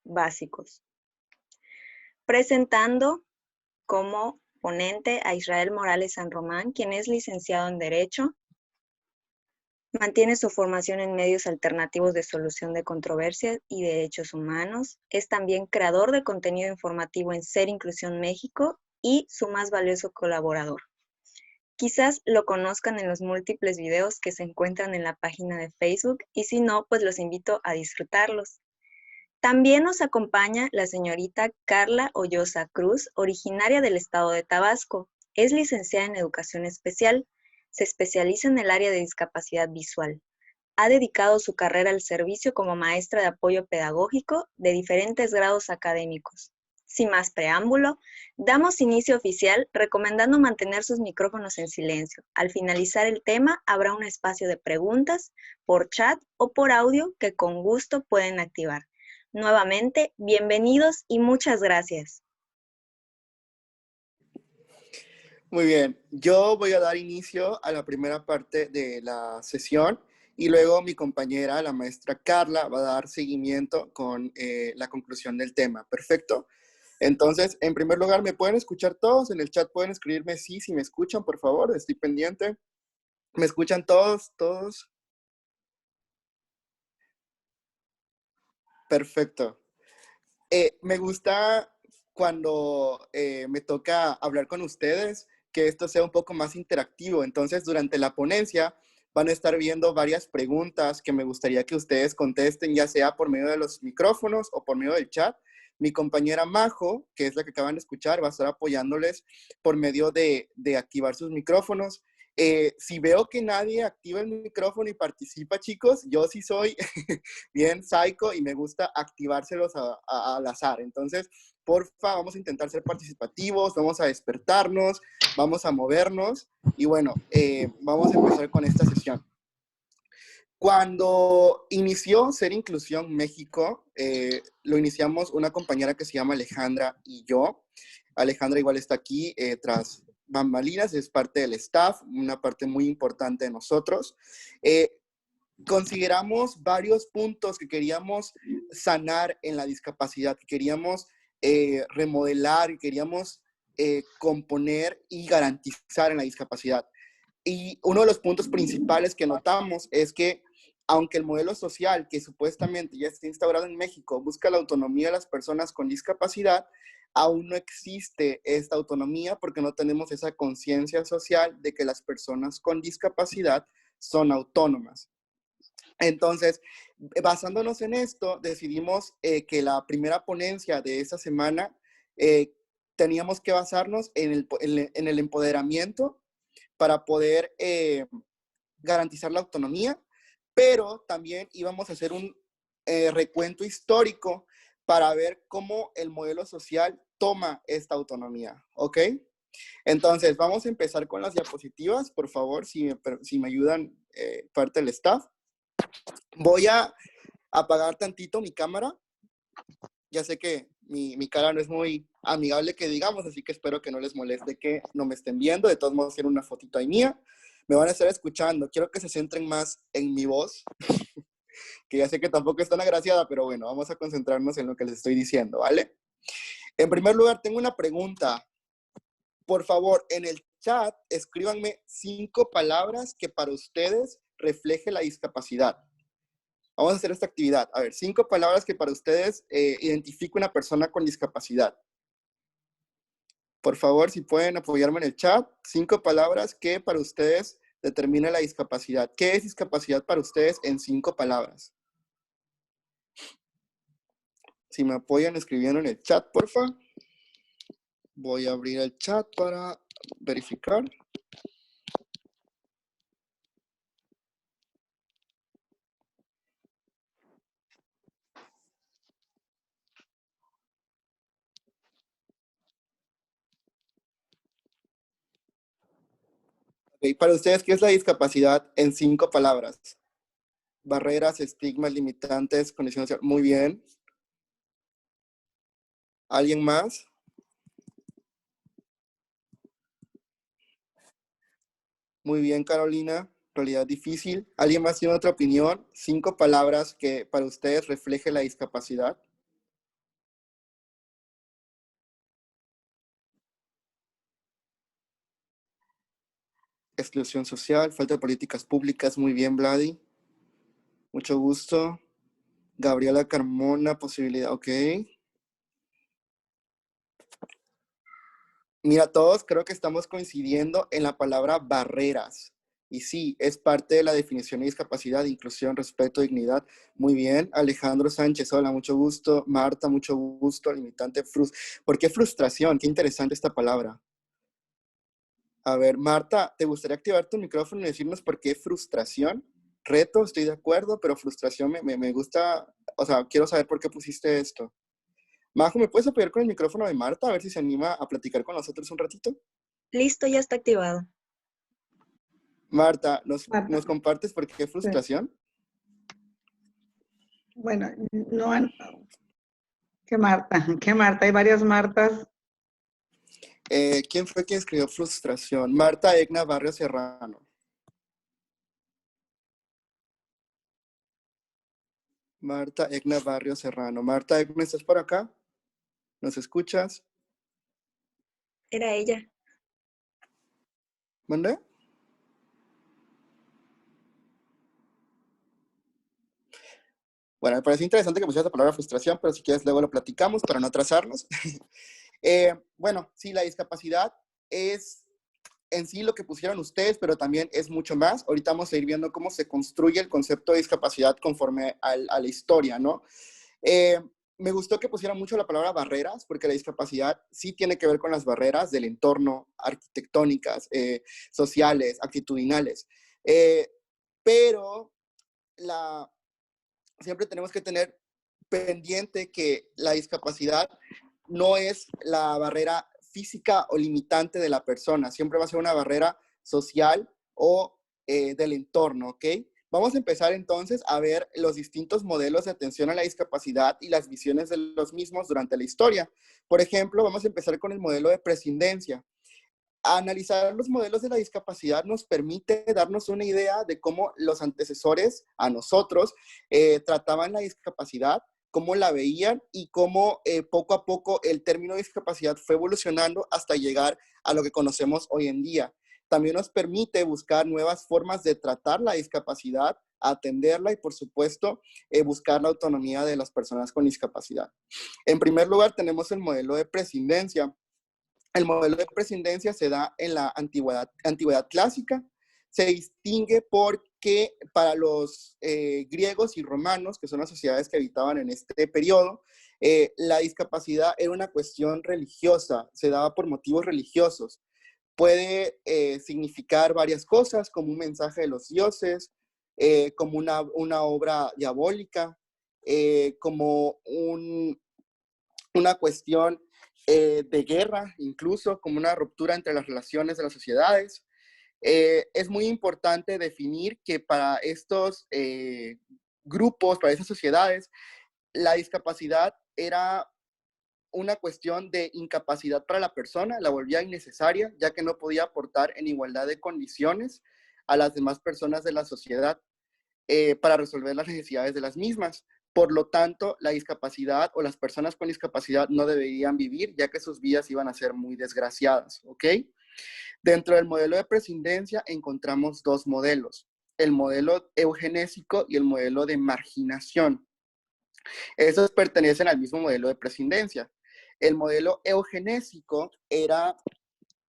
básicos. Presentando como ponente a Israel Morales San Román, quien es licenciado en Derecho, mantiene su formación en medios alternativos de solución de controversias y derechos humanos. Es también creador de contenido informativo en Ser Inclusión México y su más valioso colaborador. Quizás lo conozcan en los múltiples videos que se encuentran en la página de Facebook y si no, pues los invito a disfrutarlos. También nos acompaña la señorita Carla Ollosa Cruz, originaria del estado de Tabasco. Es licenciada en Educación Especial. Se especializa en el área de discapacidad visual. Ha dedicado su carrera al servicio como maestra de apoyo pedagógico de diferentes grados académicos. Sin más preámbulo, damos inicio oficial recomendando mantener sus micrófonos en silencio. Al finalizar el tema, habrá un espacio de preguntas por chat o por audio que con gusto pueden activar. Nuevamente, bienvenidos y muchas gracias. Muy bien, yo voy a dar inicio a la primera parte de la sesión y luego mi compañera, la maestra Carla, va a dar seguimiento con la conclusión del tema. Perfecto. Entonces, en primer lugar, ¿me pueden escuchar todos? En el chat pueden escribirme sí, si me escuchan, por favor, estoy pendiente. ¿Me escuchan todos? ¿Todos? Perfecto. Me gusta cuando me toca hablar con ustedes, que esto sea un poco más interactivo. Entonces, durante la ponencia van a estar viendo varias preguntas que me gustaría que ustedes contesten, ya sea por medio de los micrófonos o por medio del chat. Mi compañera Majo, que es la que acaban de escuchar, va a estar apoyándoles por medio de activar sus micrófonos. Si veo que nadie activa el micrófono y participa, chicos, yo sí soy bien psycho y me gusta activárselos al azar. Entonces, porfa, vamos a intentar ser participativos, vamos a despertarnos, vamos a movernos y bueno, vamos a empezar con esta sesión. Cuando inició Ser Inclusión México, lo iniciamos una compañera que se llama Alejandra y yo. Alejandra igual está aquí tras bambalinas, es parte del staff, una parte muy importante de nosotros. Consideramos varios puntos que queríamos sanar en la discapacidad, que queríamos remodelar, que queríamos componer y garantizar en la discapacidad. Y uno de los puntos principales que notamos es que aunque el modelo social que supuestamente ya está instaurado en México busca la autonomía de las personas con discapacidad, aún no existe esta autonomía porque no tenemos esa conciencia social de que las personas con discapacidad son autónomas. Entonces, basándonos en esto, decidimos que la primera ponencia de esta semana teníamos que basarnos en el empoderamiento para poder garantizar la autonomía, pero también íbamos a hacer un recuento histórico para ver cómo el modelo social toma esta autonomía, ¿ok? Entonces, vamos a empezar con las diapositivas, por favor, si me ayudan parte del staff. Voy a apagar tantito mi cámara. Ya sé que mi cara no es muy amigable que digamos, así que espero que no les moleste que no me estén viendo. De todos modos, hacer una fotito ahí mía. Me van a estar escuchando. Quiero que se centren más en mi voz, que ya sé que tampoco es tan agraciada, pero bueno, vamos a concentrarnos en lo que les estoy diciendo, ¿vale? En primer lugar, tengo una pregunta. Por favor, en el chat, escríbanme 5 palabras que para ustedes refleje la discapacidad. Vamos a hacer esta actividad. A ver, 5 palabras que para ustedes identifique una persona con discapacidad. Por favor, si pueden apoyarme en el chat. 5 palabras que para ustedes determine la discapacidad. ¿Qué es discapacidad para ustedes en 5 palabras? Si me apoyan escribiendo en el chat, porfa. Voy a abrir el chat para verificar. Okay, para ustedes, ¿qué es la discapacidad en 5 palabras? Barreras, estigmas, limitantes, condiciones. Muy bien. ¿Alguien más? Muy bien, Carolina. Realidad difícil. ¿Alguien más tiene otra opinión? 5 palabras que para ustedes refleje la discapacidad. exclusión social, falta de políticas públicas. Muy bien, Vladi. Mucho gusto. Gabriela Carmona, posibilidad, ok. Mira, todos creo que estamos coincidiendo en la palabra barreras. Y sí, es parte de la definición de discapacidad, inclusión, respeto, dignidad. Muy bien. Alejandro Sánchez, hola, mucho gusto. Marta, mucho gusto. Limitante, ¿por qué frustración? Qué interesante esta palabra. A ver, Marta, ¿te gustaría activar tu micrófono y decirnos por qué frustración? Reto, estoy de acuerdo, pero frustración me gusta, o sea, quiero saber por qué pusiste esto. Majo, ¿me puedes apoyar con el micrófono de Marta? A ver si se anima a platicar con nosotros un ratito. Listo, ya está activado. Marta, Marta, ¿nos compartes por qué sí. frustración? Bueno, no, ¿qué Marta? Hay varias Martas. ¿Quién fue quien escribió frustración? Marta Egna Barrio Serrano. Marta Egna Barrio Serrano. Marta Egna, ¿estás por acá? ¿Nos escuchas? Era ella. ¿Mande? Bueno, me parece interesante que pusieras la palabra frustración, pero si quieres luego lo platicamos para no atrasarnos. Bueno, sí, la discapacidad es en sí lo que pusieron ustedes, pero también es mucho más. Ahorita vamos a ir viendo cómo se construye el concepto de discapacidad conforme a la historia, ¿no? Me gustó que pusieran mucho la palabra barreras, porque la discapacidad sí tiene que ver con las barreras del entorno, arquitectónicas, sociales, actitudinales. Pero siempre tenemos que tener pendiente que la discapacidad no es la barrera física o limitante de la persona, siempre va a ser una barrera social o del entorno, ¿ok? Vamos a empezar entonces a ver los distintos modelos de atención a la discapacidad y las visiones de los mismos durante la historia. Por ejemplo, vamos a empezar con el modelo de prescindencia. Analizar los modelos de la discapacidad nos permite darnos una idea de cómo los antecesores a nosotros trataban la discapacidad, cómo la veían y cómo poco a poco el término discapacidad fue evolucionando hasta llegar a lo que conocemos hoy en día. También nos permite buscar nuevas formas de tratar la discapacidad, atenderla y, por supuesto, buscar la autonomía de las personas con discapacidad. En primer lugar, tenemos el modelo de prescindencia. El modelo de prescindencia se da en la antigüedad clásica. Se distingue porque para los griegos y romanos, que son las sociedades que habitaban en este periodo, la discapacidad era una cuestión religiosa, se daba por motivos religiosos. Puede significar varias cosas, como un mensaje de los dioses, como una obra diabólica, como una cuestión de guerra, incluso como una ruptura entre las relaciones de las sociedades. Es muy importante definir que para estos grupos, para esas sociedades, la discapacidad era una cuestión de incapacidad para la persona, la volvía innecesaria, ya que no podía aportar en igualdad de condiciones a las demás personas de la sociedad para resolver las necesidades de las mismas. Por lo tanto, la discapacidad o las personas con discapacidad no deberían vivir, ya que sus vidas iban a ser muy desgraciadas, ¿ok? Dentro del modelo de prescindencia encontramos dos modelos, el modelo eugenésico y el modelo de marginación. Esos pertenecen al mismo modelo de prescindencia. El modelo eugenésico era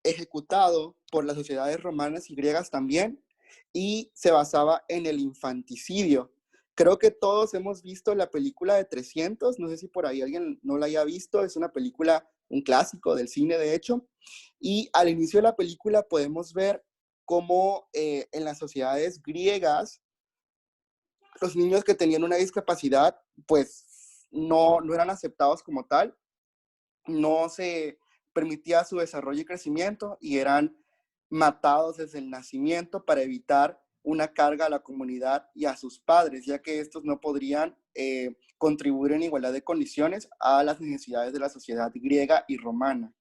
ejecutado por las sociedades romanas y griegas también, y se basaba en el infanticidio. Creo que todos hemos visto la película de 300, no sé si por ahí alguien no la haya visto, es una película, un clásico del cine de hecho, y al inicio de la película podemos ver cómo en las sociedades griegas los niños que tenían una discapacidad pues no eran aceptados como tal, no se permitía su desarrollo y crecimiento y eran matados desde el nacimiento para evitar una carga a la comunidad y a sus padres, ya que estos no podrían contribuir en igualdad de condiciones a las necesidades de la sociedad griega y romana.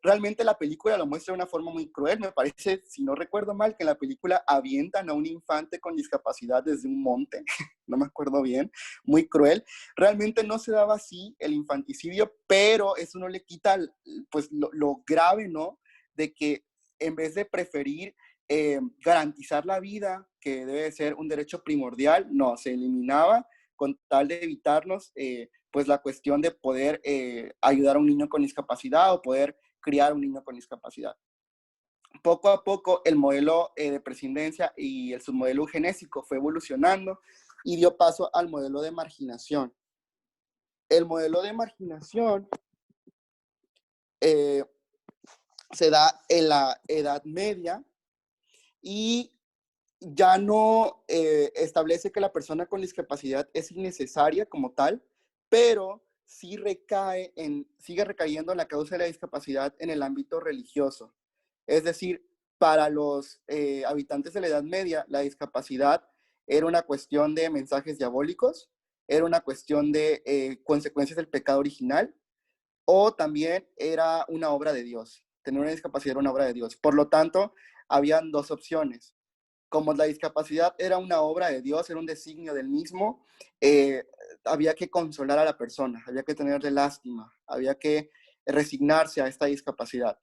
Realmente la película lo muestra de una forma muy cruel. Me parece, si no recuerdo mal, que en la película avientan a un infante con discapacidad desde un monte, no me acuerdo bien, muy cruel. Realmente no se daba así el infanticidio, pero eso no le quita pues lo grave, ¿no? De que en vez de preferir garantizar la vida, que debe ser un derecho primordial, no, se eliminaba con tal de evitarnos pues la cuestión de poder ayudar a un niño con discapacidad o poder criar a un niño con discapacidad. Poco a poco el modelo de prescindencia y el submodelo eugenésico fue evolucionando y dio paso al modelo de marginación. El modelo de marginación se da en la Edad Media y ya no establece que la persona con discapacidad es innecesaria como tal, pero sí sigue recayendo en la causa de la discapacidad en el ámbito religioso. Es decir, para los habitantes de la Edad Media, la discapacidad era una cuestión de mensajes diabólicos, era una cuestión de consecuencias del pecado original, o también era una obra de Dios. Tener una discapacidad era una obra de Dios. Por lo tanto, habían dos opciones. Como la discapacidad era una obra de Dios, era un designio del mismo, había que consolar a la persona, había que tenerle lástima, había que resignarse a esta discapacidad.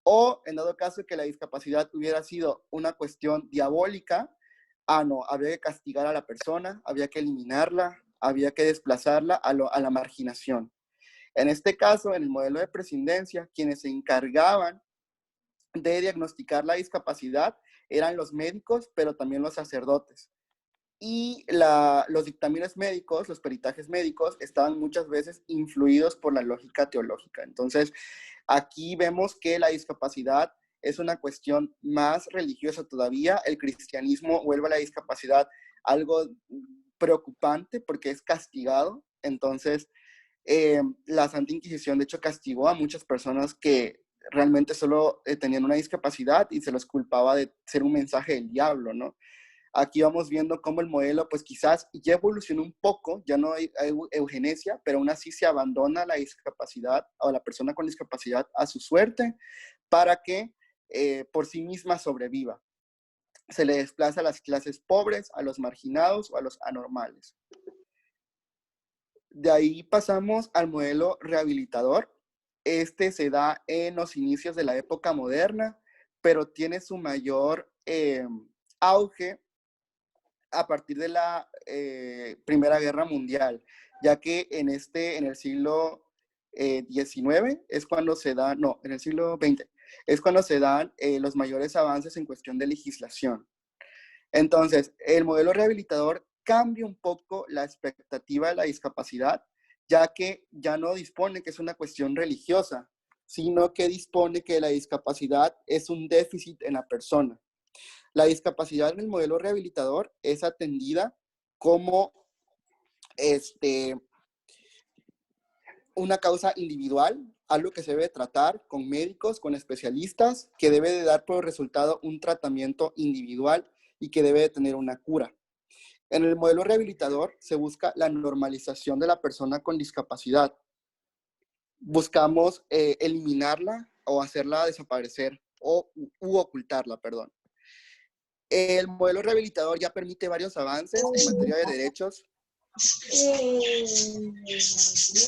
O, en dado caso que la discapacidad hubiera sido una cuestión diabólica, no, había que castigar a la persona, había que eliminarla, había que desplazarla a la marginación. En este caso, en el modelo de prescindencia, quienes se encargaban de diagnosticar la discapacidad eran los médicos, pero también los sacerdotes. Y los dictámenes médicos, los peritajes médicos, estaban muchas veces influidos por la lógica teológica. Entonces, aquí vemos que la discapacidad es una cuestión más religiosa todavía. El cristianismo vuelve a la discapacidad algo preocupante porque es castigado. Entonces, la Santa Inquisición, de hecho, castigó a muchas personas que realmente solo tenían una discapacidad y se los culpaba de ser un mensaje del diablo, ¿no? Aquí vamos viendo cómo el modelo, pues quizás ya evolucionó un poco, ya no hay eugenesia, pero aún así se abandona la discapacidad o la persona con discapacidad a su suerte para que por sí misma sobreviva. Se le desplaza a las clases pobres, a los marginados o a los anormales. De ahí pasamos al modelo rehabilitador. Este se da en los inicios de la época moderna, pero tiene su mayor auge a partir de la Primera Guerra Mundial, ya que en el siglo XIX es cuando se dan, no, en el siglo XX, es cuando se dan los mayores avances en cuestión de legislación. Entonces, el modelo rehabilitador cambia un poco la expectativa de la discapacidad, ya que ya no dispone que es una cuestión religiosa, sino que dispone que la discapacidad es un déficit en la persona. La discapacidad en el modelo rehabilitador es atendida como una causa individual, algo que se debe tratar con médicos, con especialistas, que debe de dar por resultado un tratamiento individual y que debe de tener una cura. En el modelo rehabilitador se busca la normalización de la persona con discapacidad. Buscamos eliminarla o hacerla desaparecer u ocultarla, perdón. El modelo rehabilitador ya permite varios avances en materia de derechos.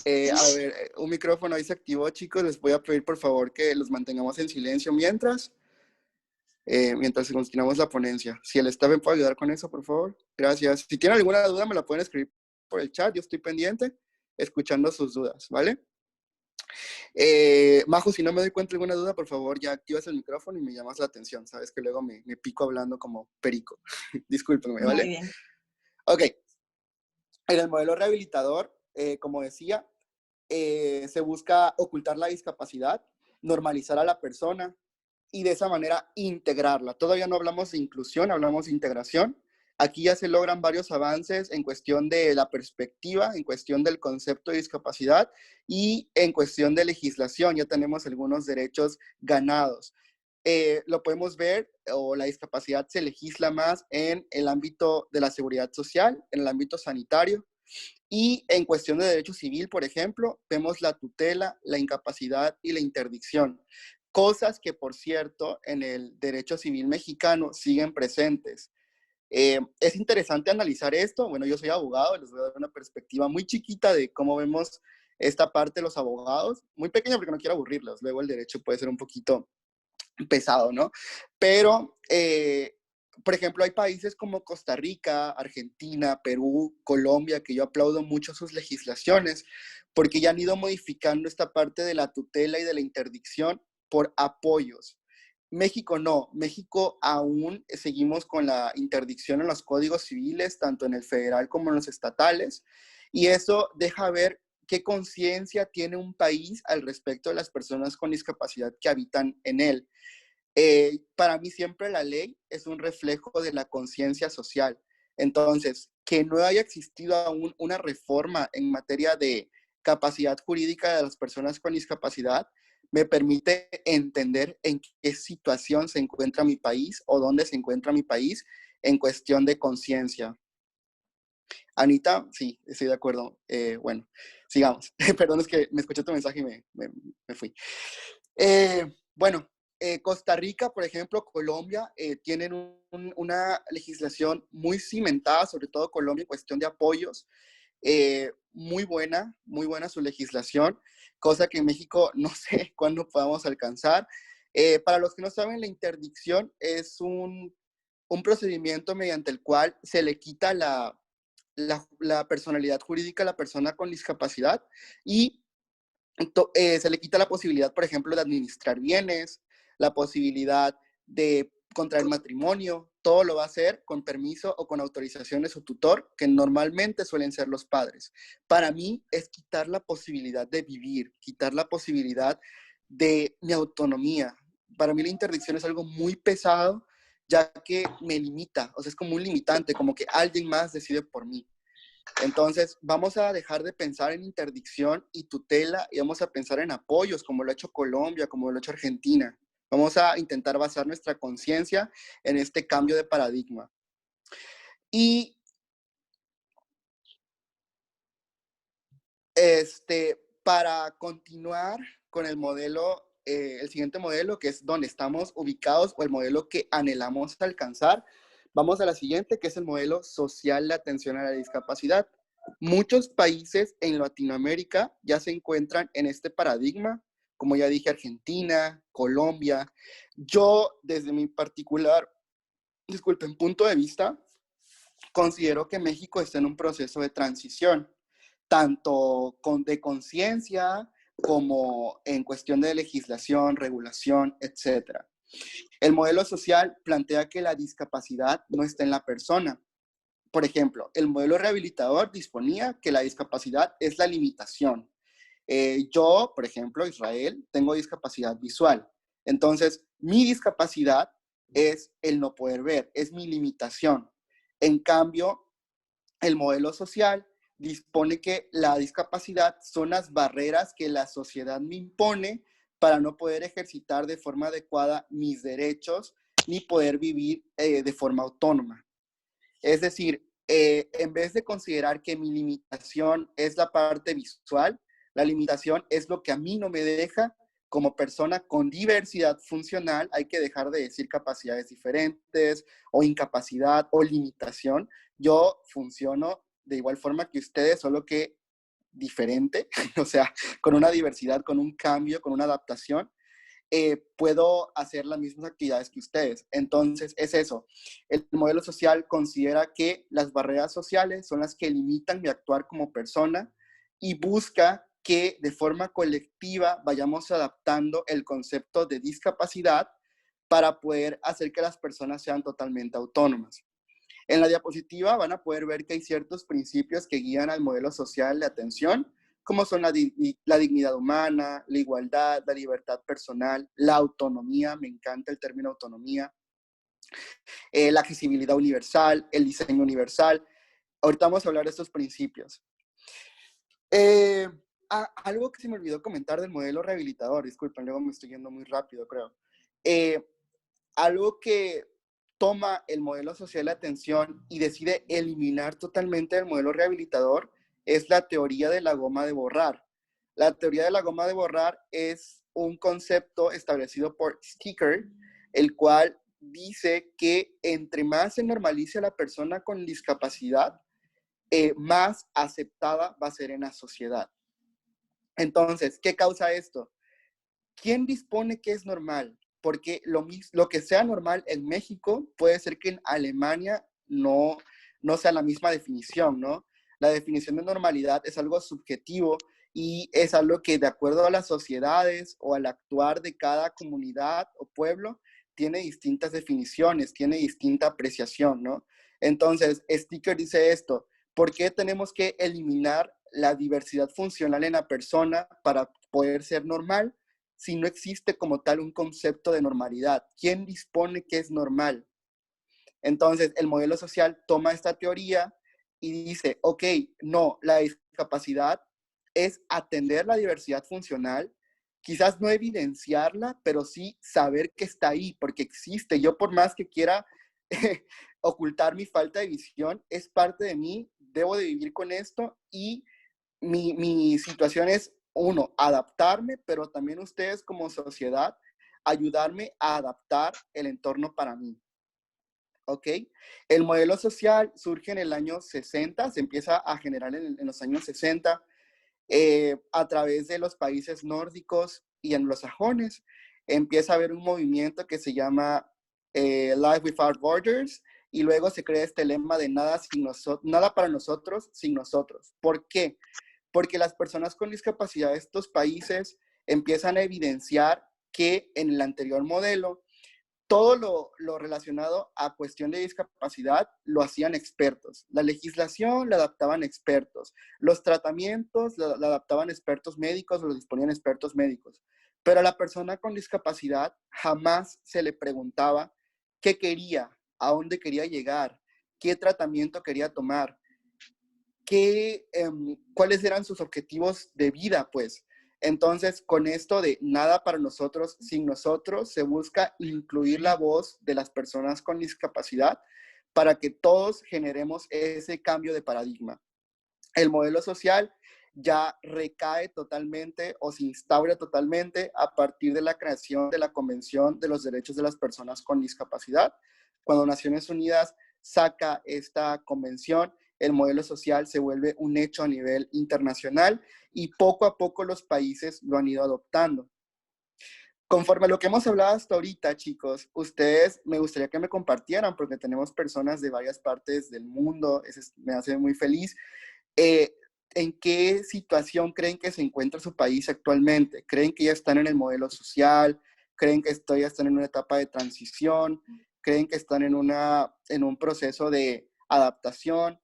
A ver, un micrófono ahí se activó, chicos. Les voy a pedir, por favor, que los mantengamos en silencio mientras continuamos la ponencia. Si el staff me puede ayudar con eso, por favor. Gracias. Si tienen alguna duda, me la pueden escribir por el chat. Yo estoy pendiente, escuchando sus dudas, ¿vale? Majo, si no me doy cuenta de alguna duda, por favor, ya activas el micrófono y me llamas la atención. Sabes que luego me pico hablando como perico. Discúlpenme, ¿vale? Muy bien. Ok. En el modelo rehabilitador, como decía, se busca ocultar la discapacidad, normalizar a la persona y de esa manera integrarla. Todavía no hablamos de inclusión, hablamos de integración. Aquí ya se logran varios avances en cuestión de la perspectiva, en cuestión del concepto de discapacidad y en cuestión de legislación. Ya tenemos algunos derechos ganados. Lo podemos ver, o la discapacidad se legisla más en el ámbito de la seguridad social, en el ámbito sanitario. Y en cuestión de derecho civil, por ejemplo, vemos la tutela, la incapacidad y la interdicción. Cosas que, por cierto, en el derecho civil mexicano siguen presentes. Es interesante analizar esto. Bueno, yo soy abogado, les voy a dar una perspectiva muy chiquita de cómo vemos esta parte de los abogados. Muy pequeña porque no quiero aburrirlos. Luego el derecho puede ser un poquito pesado, ¿no? Pero, por ejemplo, hay países como Costa Rica, Argentina, Perú, Colombia, que yo aplaudo mucho sus legislaciones, porque ya han ido modificando esta parte de la tutela y de la interdicción por apoyos. México no, México aún seguimos con la interdicción en los códigos civiles, tanto en el federal como en los estatales, y eso deja ver qué conciencia tiene un país al respecto de las personas con discapacidad que habitan en él. Para mí siempre la ley es un reflejo de la conciencia social. Entonces, que no haya existido aún una reforma en materia de capacidad jurídica de las personas con discapacidad me permite entender en qué situación se encuentra mi país o dónde se encuentra mi país en cuestión de conciencia. Anita, sí, estoy de acuerdo. Bueno, sigamos. Perdón, es que me escuché tu mensaje y me fui. Bueno, Costa Rica, por ejemplo, Colombia, tienen una legislación muy cimentada, sobre todo Colombia, en cuestión de apoyos. Muy buena su legislación, cosa que en México no sé cuándo podamos alcanzar. Para los que no saben, la interdicción es un procedimiento mediante el cual se le quita la personalidad jurídica a la persona con discapacidad y se le quita la posibilidad, por ejemplo, de administrar bienes, la posibilidad de contraer matrimonio, todo lo va a hacer con permiso o con autorización de su tutor, que normalmente suelen ser los padres. Para mí es quitar la posibilidad de vivir, quitar la posibilidad de mi autonomía. Para mí la interdicción es algo muy pesado, ya que me limita, o sea, es como un limitante, como que alguien más decide por mí. Entonces, vamos a dejar de pensar en interdicción y tutela y vamos a pensar en apoyos, como lo ha hecho Colombia, como lo ha hecho Argentina. Vamos a intentar basar nuestra conciencia en este cambio de paradigma. Y para continuar con el modelo, el siguiente modelo, que es donde estamos ubicados o el modelo que anhelamos alcanzar, vamos a la siguiente, que es el modelo social de atención a la discapacidad. Muchos países en Latinoamérica ya se encuentran en este paradigma, como ya dije, Argentina, Colombia. Yo, desde mi particular, punto de vista, considero que México está en un proceso de transición, tanto de conciencia como en cuestión de legislación, regulación, etc. El modelo social plantea que la discapacidad no está en la persona. Por ejemplo, el modelo rehabilitador disponía que la discapacidad es la limitación. Yo, por ejemplo, Israel, tengo discapacidad visual. Entonces, mi discapacidad es el no poder ver, es mi limitación. En cambio, el modelo social dispone que la discapacidad son las barreras que la sociedad me impone para no poder ejercitar de forma adecuada mis derechos ni poder vivir de forma autónoma. Es decir, en vez de considerar que mi limitación es la parte visual, la limitación es lo que a mí no me deja como persona con diversidad funcional. Hay que dejar de decir capacidades diferentes o incapacidad o limitación. Yo funciono de igual forma que ustedes, solo que diferente, o sea, con una diversidad, con un cambio, con una adaptación. Puedo hacer las mismas actividades que ustedes. Entonces, es eso. El modelo social considera que las barreras sociales son las que limitan mi actuar como persona y busca que de forma colectiva vayamos adaptando el concepto de discapacidad para poder hacer que las personas sean totalmente autónomas. En la diapositiva van a poder ver que hay ciertos principios que guían al modelo social de atención, como son la dignidad humana, la igualdad, la libertad personal, la autonomía, me encanta el término autonomía, la accesibilidad universal, el diseño universal. Ahorita vamos a hablar de estos principios. Algo que se me olvidó comentar del modelo rehabilitador, disculpen, luego me estoy yendo muy rápido, creo. Algo que toma el modelo social de atención y decide eliminar totalmente el modelo rehabilitador es la teoría de la goma de borrar. La teoría de la goma de borrar es un concepto establecido por Sticker, el cual dice que entre más se normalice a la persona con discapacidad, más aceptada va a ser en la sociedad. Entonces, ¿qué causa esto? ¿Quién dispone que es normal? porque lo que sea normal en México puede ser que en Alemania no sea la misma definición, ¿no? La definición de normalidad es algo subjetivo y es algo que de acuerdo a las sociedades o al actuar de cada comunidad o pueblo, tiene distintas definiciones, tiene distinta apreciación, ¿no? Entonces, Sticker dice esto: ¿por qué tenemos que eliminar la diversidad funcional en la persona para poder ser normal si no existe como tal un concepto de normalidad? ¿Quién dispone que es normal? Entonces, el modelo social toma esta teoría y dice, ok, no, la discapacidad es atender la diversidad funcional, quizás no evidenciarla, pero sí saber que está ahí, porque existe. Yo por más que quiera ocultar mi falta de visión, es parte de mí, debo de vivir con esto y mi situación es, uno, adaptarme, pero también ustedes como sociedad, ayudarme a adaptar el entorno para mí. ¿Ok? El modelo social surge en el año 60, se empieza a generar en los años 60 a través de los países nórdicos y anglosajones. Empieza a haber un movimiento que se llama Life Without Borders y luego se crea este lema de nada para nosotros sin nosotros. ¿Por qué? Porque las personas con discapacidad de estos países empiezan a evidenciar que en el anterior modelo todo lo relacionado a cuestión de discapacidad lo hacían expertos. La legislación la adaptaban expertos. Los tratamientos la adaptaban expertos médicos o los disponían expertos médicos. Pero a la persona con discapacidad jamás se le preguntaba qué quería, a dónde quería llegar, qué tratamiento quería tomar, cuáles eran sus objetivos de vida, pues. Entonces, con esto de nada para nosotros, sin nosotros, se busca incluir la voz de las personas con discapacidad para que todos generemos ese cambio de paradigma. El modelo social ya recae totalmente o se instaura totalmente a partir de la creación de la Convención de los Derechos de las Personas con Discapacidad. Cuando Naciones Unidas saca esta convención, el modelo social se vuelve un hecho a nivel internacional y poco a poco los países lo han ido adoptando. Conforme a lo que hemos hablado hasta ahorita, chicos, ustedes me gustaría que me compartieran, porque tenemos personas de varias partes del mundo, eso me hace muy feliz. ¿En qué situación creen que se encuentra su país actualmente? ¿Creen que ya están en el modelo social? ¿Creen que ya están en una etapa de transición? ¿Creen que están en un proceso de adaptación?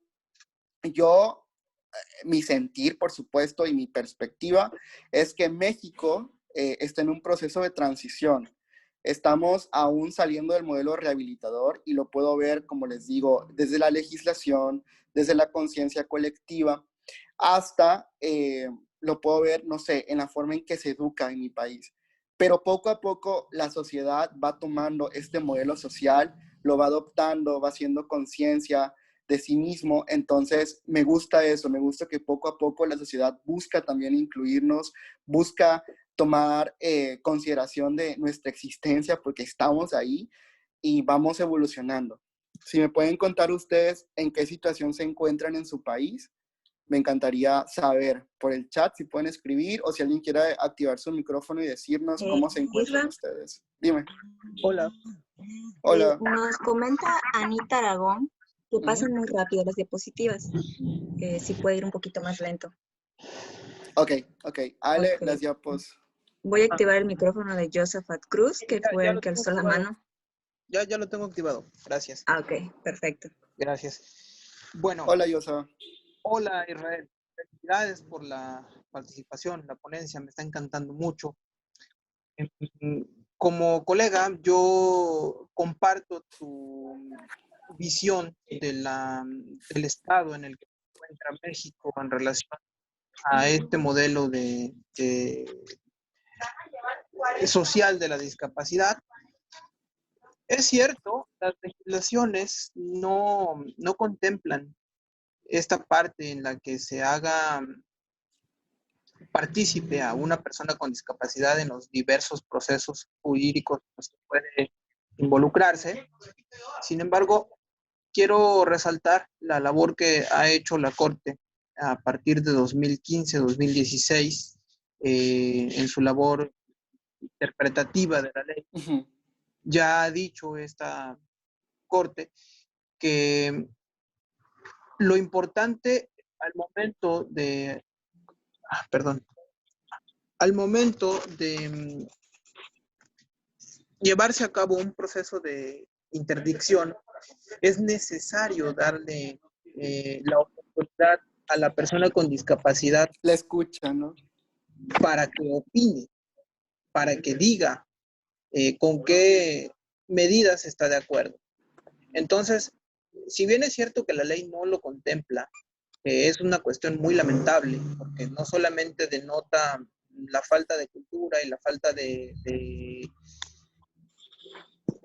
Yo, mi sentir, por supuesto, y mi perspectiva es que México está en un proceso de transición. Estamos aún saliendo del modelo rehabilitador y lo puedo ver, como les digo, desde la legislación, desde la conciencia colectiva, hasta lo puedo ver, no sé, en la forma en que se educa en mi país. Pero poco a poco la sociedad va tomando este modelo social, lo va adoptando, va haciendo conciencia de sí mismo. Entonces, me gusta eso, me gusta que poco a poco la sociedad busca también incluirnos, busca tomar consideración de nuestra existencia porque estamos ahí y vamos evolucionando. Si me pueden contar ustedes en qué situación se encuentran en su país, me encantaría saber por el chat si pueden escribir o si alguien quiere activar su micrófono y decirnos cómo se encuentran Isra, ustedes. Dime. Hola. Hola. nos comenta Anita Aragón que Ujú. pasan muy rápido las diapositivas. Si puede ir un poquito más lento. Ok. Ale, Ok. las diapos. Voy a activar el micrófono de Josephat Cruz, que fue Ya el lo que tengo alzó la activado. mano. Ya lo tengo activado. Gracias. Ah, ok, perfecto. Gracias. Bueno, Hola, Yosa. hola Israel. Felicidades por la participación, la ponencia, me está encantando mucho. Como colega, yo comparto tu visión del estado en el que se encuentra México en relación a este modelo social de la discapacidad. Es cierto, las legislaciones no contemplan esta parte en la que se haga partícipe a una persona con discapacidad en los diversos procesos jurídicos en los que puede involucrarse. Sin embargo, quiero resaltar la labor que ha hecho la Corte a partir de 2015-2016 en su labor interpretativa de la ley. Ujú. Ya ha dicho esta Corte que lo importante al momento de, al momento de llevarse a cabo un proceso de interdicción, es necesario darle la oportunidad a la persona con discapacidad La escucha, ¿no? para que opine, para que diga con qué medidas está de acuerdo. Entonces, si bien es cierto que la ley no lo contempla, es una cuestión muy lamentable, porque no solamente denota la falta de cultura y la falta de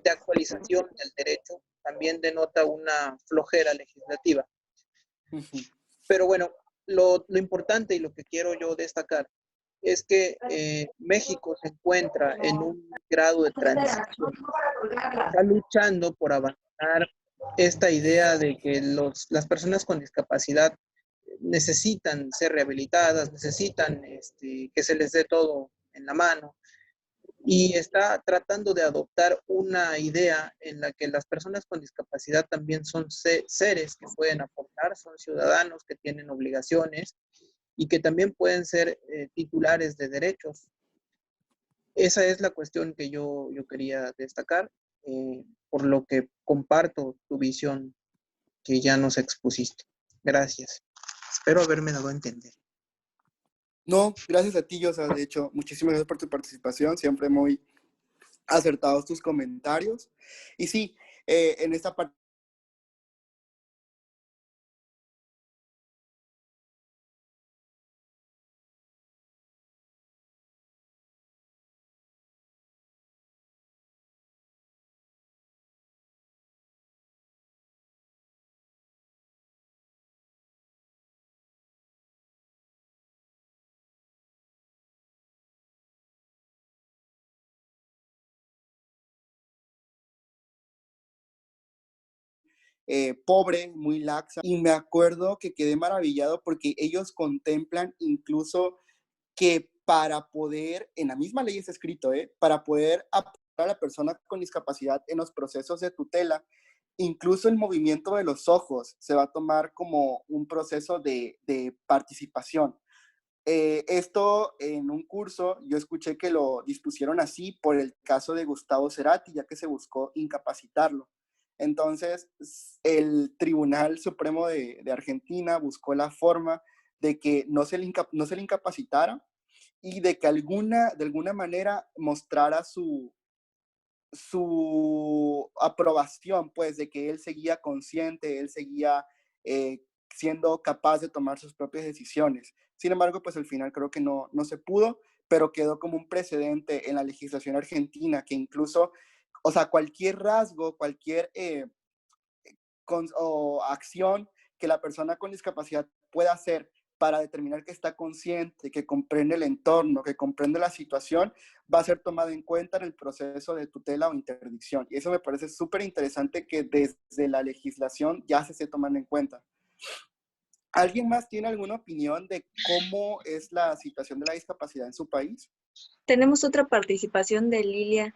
actualización del derecho, también denota una flojera legislativa. Ujú. Pero bueno, lo importante y lo que quiero yo destacar es que México se encuentra en un grado de transición. Está luchando por abandonar esta idea de que las personas con discapacidad necesitan ser rehabilitadas, necesitan que se les dé todo en la mano, y está tratando de adoptar una idea en la que las personas con discapacidad también son seres que pueden aportar, son ciudadanos que tienen obligaciones y que también pueden ser titulares de derechos. Esa es la cuestión que yo quería destacar, por lo que comparto tu visión que ya nos expusiste. Gracias. Espero haberme dado a entender. No, gracias a ti, Yosa. De hecho, muchísimas gracias por tu participación. Siempre muy acertados tus comentarios. Y sí, en esta parte pobre, muy laxa. Y me acuerdo que quedé maravillado porque ellos contemplan incluso que para poder, en la misma ley está escrito, para poder apoyar a la persona con discapacidad en los procesos de tutela, incluso el movimiento de los ojos se va a tomar como un proceso de participación. Esto en un curso, yo escuché que lo dispusieron así por el caso de Gustavo Cerati, ya que se buscó incapacitarlo. Entonces, el Tribunal Supremo de Argentina buscó la forma de que no se le incapacitara y de que de alguna manera mostrara su aprobación, pues, de que él seguía consciente, él seguía siendo capaz de tomar sus propias decisiones. Sin embargo, pues al final creo que no se pudo, pero quedó como un precedente en la legislación argentina que incluso, o sea, cualquier rasgo, cualquier o acción que la persona con discapacidad pueda hacer para determinar que está consciente, que comprende el entorno, que comprende la situación, va a ser tomado en cuenta en el proceso de tutela o interdicción. Y eso me parece súper interesante que desde la legislación ya se esté tomando en cuenta. ¿Alguien más tiene alguna opinión de cómo es la situación de la discapacidad en su país? Tenemos otra participación de Lilia.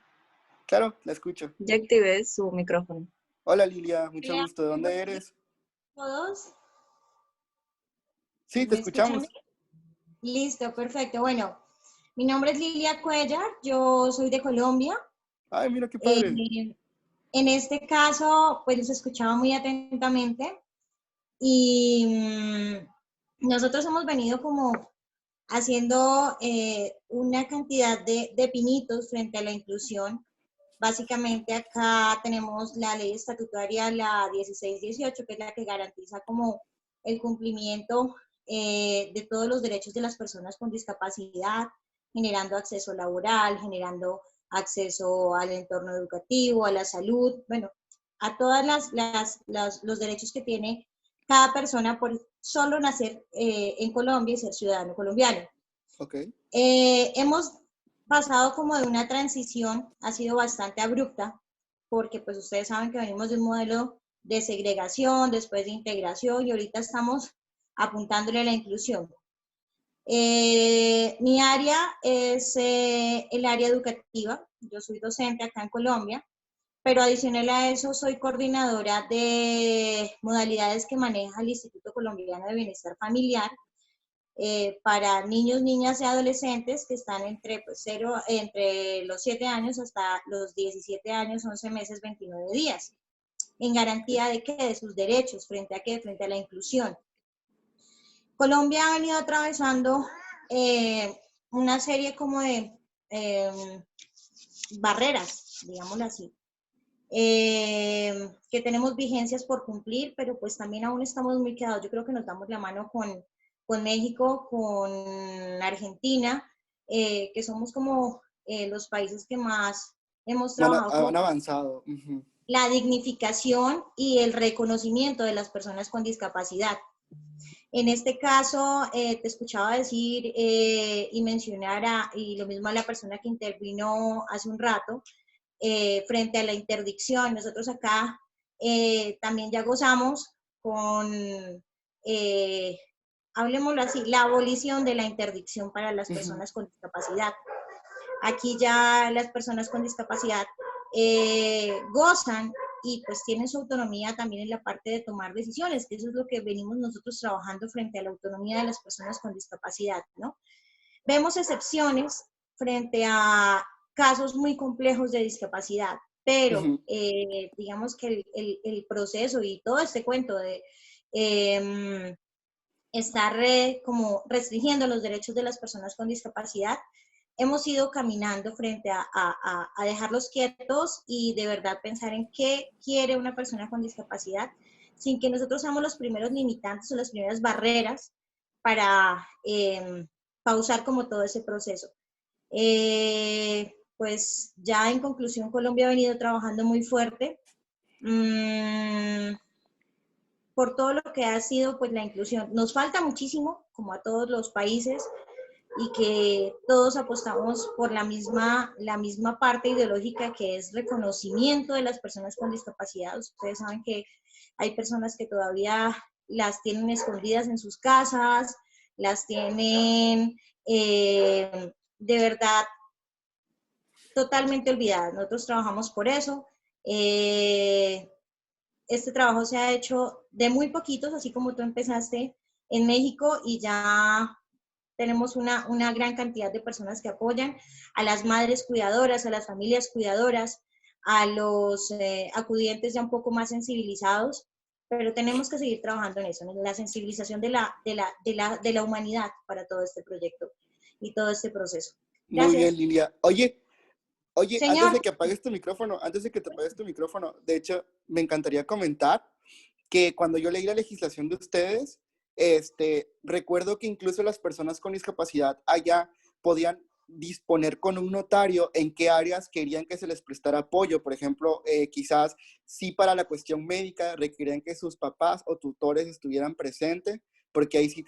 Claro, la escucho. Ya activé su micrófono. Hola Lilia, mucho Hola, gusto. ¿De dónde eres? todos. Sí, te ¿Me escuchan escuchamos. bien? Listo, perfecto. Bueno, mi nombre es Lilia Cuellar, yo soy de Colombia. Ay, mira qué Eh, padre. en este caso, pues los escuchaba muy atentamente y nosotros hemos venido como haciendo una cantidad de pinitos frente a la inclusión. Básicamente acá tenemos la ley estatutaria, la 1618, que es la que garantiza como el cumplimiento de todos los derechos de las personas con discapacidad, generando acceso laboral, generando acceso al entorno educativo, a la salud, bueno, a todas los derechos que tiene cada persona por solo nacer en Colombia y ser ciudadano colombiano. Ok. Hemos pasado como de una transición, ha sido bastante abrupta, porque pues ustedes saben que venimos de un modelo de segregación, después de integración y ahorita estamos apuntándole a la inclusión. Mi área es el área educativa. Yo soy docente acá en Colombia, pero adicional a eso soy coordinadora de modalidades que maneja el Instituto Colombiano de Bienestar Familiar para niños, niñas y adolescentes que están entre los 7 años hasta los 17 años, 11 meses, 29 días, en garantía de que de sus derechos, frente a qué, frente a la inclusión. Colombia ha venido atravesando una serie como de barreras, digámoslo así, que tenemos vigencias por cumplir, pero pues también aún estamos muy quedados. Yo creo que nos damos la mano con México, con Argentina, que somos como los países que más hemos trabajado Han avanzado. Uh-huh. La dignificación y el reconocimiento de las personas con discapacidad. En este caso, te escuchaba decir y mencionar, y lo mismo a la persona que intervino hace un rato, frente a la interdicción. Nosotros acá también ya gozamos con, hablemoslo así, la abolición de la interdicción para las personas con discapacidad. Aquí ya las personas con discapacidad gozan y pues tienen su autonomía también en la parte de tomar decisiones, que eso es lo que venimos nosotros trabajando frente a la autonomía de las personas con discapacidad, ¿no? Vemos excepciones frente a casos muy complejos de discapacidad, pero digamos que el proceso y todo este cuento de estar como restringiendo los derechos de las personas con discapacidad, hemos ido caminando frente a dejarlos quietos y de verdad pensar en qué quiere una persona con discapacidad, sin que nosotros seamos los primeros limitantes o las primeras barreras para pausar como todo ese proceso. Pues ya en conclusión, Colombia ha venido trabajando muy fuerte por todo lo que ha sido pues la inclusión. Nos falta muchísimo, como a todos los países, y que todos apostamos por la misma parte ideológica, que es reconocimiento de las personas con discapacidad. Ustedes saben que hay personas que todavía las tienen escondidas en sus casas, las tienen de verdad totalmente olvidadas. Nosotros trabajamos por eso. Este trabajo se ha hecho de muy poquitos, así como tú empezaste en México, y ya tenemos una gran cantidad de personas que apoyan, a las madres cuidadoras, a las familias cuidadoras, a los acudientes ya un poco más sensibilizados, pero tenemos que seguir trabajando en eso, en la sensibilización de la humanidad para todo este proyecto y todo este proceso. Gracias. Muy bien, Lilia. Oye, señor, antes de que apagues tu micrófono, de hecho, me encantaría comentar que cuando yo leí la legislación de ustedes, recuerdo que incluso las personas con discapacidad allá podían disponer con un notario en qué áreas querían que se les prestara apoyo. Por ejemplo, quizás sí para la cuestión médica requerían que sus papás o tutores estuvieran presentes, porque ahí sí,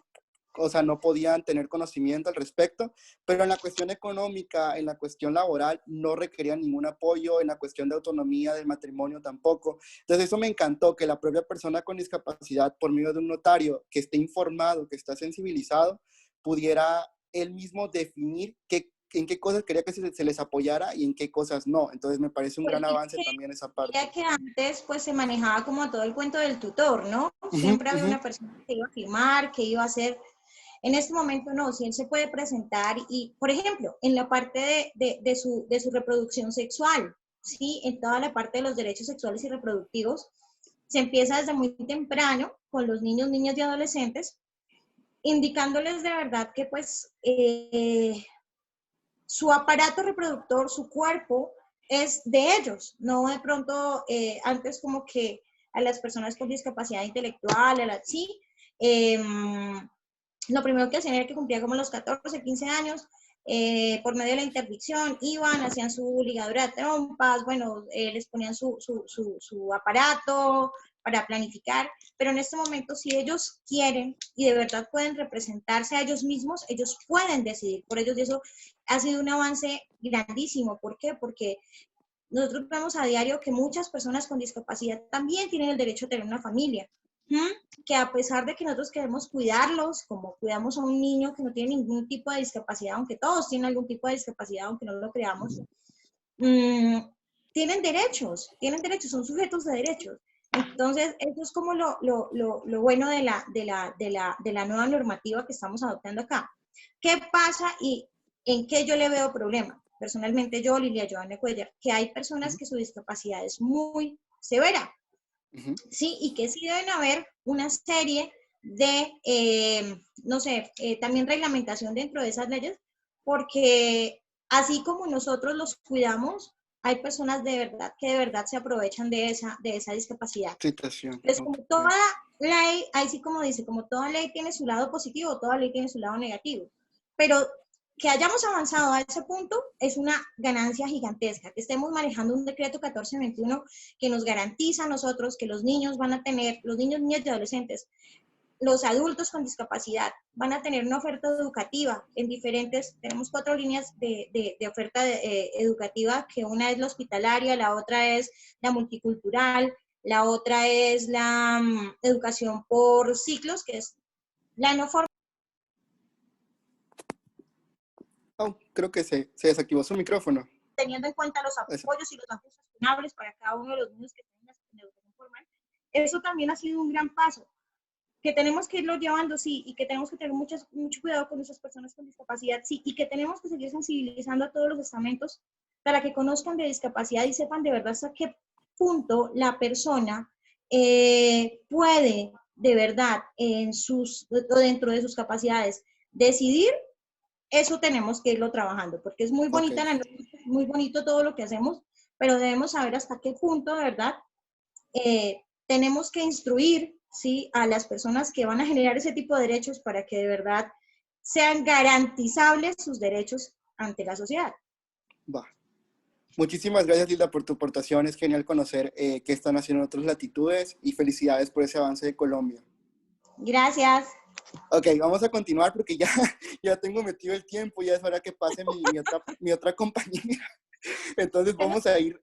o sea, no podían tener conocimiento al respecto, pero en la cuestión económica, en la cuestión laboral, no requerían ningún apoyo, en la cuestión de autonomía del matrimonio tampoco. Entonces eso me encantó, que la propia persona con discapacidad, por medio de un notario que esté informado, que está sensibilizado, pudiera él mismo definir en qué cosas quería que se les apoyara y en qué cosas no. Entonces me parece un gran avance también esa parte. Ya que antes pues se manejaba como todo el cuento del tutor, ¿no? Siempre había una persona que iba a firmar, que iba a hacer. En este momento no, si él se puede presentar y, por ejemplo, en la parte de su reproducción sexual, ¿sí? En toda la parte de los derechos sexuales y reproductivos, se empieza desde muy temprano con los niños, niñas y adolescentes, indicándoles de verdad que pues su aparato reproductor, su cuerpo, es de ellos, no de pronto antes como que a las personas con discapacidad intelectual, sí, lo primero que hacían era que cumplían como los 14, 15 años, por medio de la interdicción, iban, hacían su ligadura de trompas, bueno, les ponían su aparato para planificar, pero en este momento si ellos quieren y de verdad pueden representarse a ellos mismos, ellos pueden decidir por ellos, y eso ha sido un avance grandísimo. ¿Por qué? Porque nosotros vemos a diario que muchas personas con discapacidad también tienen el derecho a tener una familia, que a pesar de que nosotros queremos cuidarlos, como cuidamos a un niño que no tiene ningún tipo de discapacidad, aunque todos tienen algún tipo de discapacidad, aunque no lo creamos, tienen derechos, son sujetos de derechos. Entonces, eso es como lo bueno de la nueva normativa que estamos adoptando acá. ¿Qué pasa y en qué yo le veo problema? Personalmente yo, Lilia Joana Cuellar, que hay personas que su discapacidad es muy severa, ¿sí? Y que sí deben haber una serie de, no sé, también reglamentación dentro de esas leyes, porque así como nosotros los cuidamos, hay personas de verdad que de verdad se aprovechan de esa discapacidad. Situación. Entonces, como toda ley, ahí sí como dice, como toda ley tiene su lado positivo, toda ley tiene su lado negativo. Pero que hayamos avanzado a ese punto es una ganancia gigantesca, que estemos manejando un decreto 1421 que nos garantiza a nosotros que los niños van a tener, los niños, niñas y adolescentes, los adultos con discapacidad van a tener una oferta educativa en diferentes, tenemos 4 líneas de oferta educativa, que una es la hospitalaria, la otra es la multicultural, la otra es la educación por ciclos, que es la no formal. Oh, creo que se desactivó su micrófono. Teniendo en cuenta los apoyos y los ajustes funcionables para cada uno de los niños que están en educación formal, eso también ha sido un gran paso, que tenemos que irlo llevando, sí, y que tenemos que tener mucho cuidado con esas personas con discapacidad, sí, y que tenemos que seguir sensibilizando a todos los estamentos para que conozcan de discapacidad y sepan de verdad hasta qué punto la persona puede de verdad dentro de sus capacidades decidir. Eso tenemos que irlo trabajando, porque es muy bonita muy bonito todo lo que hacemos, pero debemos saber hasta qué punto de verdad tenemos que instruir, ¿sí?, a las personas que van a generar ese tipo de derechos para que de verdad sean garantizables sus derechos ante la sociedad. Va. Muchísimas gracias, Lilda, por tu aportación. Es genial conocer qué están haciendo en otras latitudes y felicidades por ese avance de Colombia. Gracias. Ok, vamos a continuar porque ya tengo metido el tiempo, ya es hora que pase mi otra compañera. Entonces vamos a ir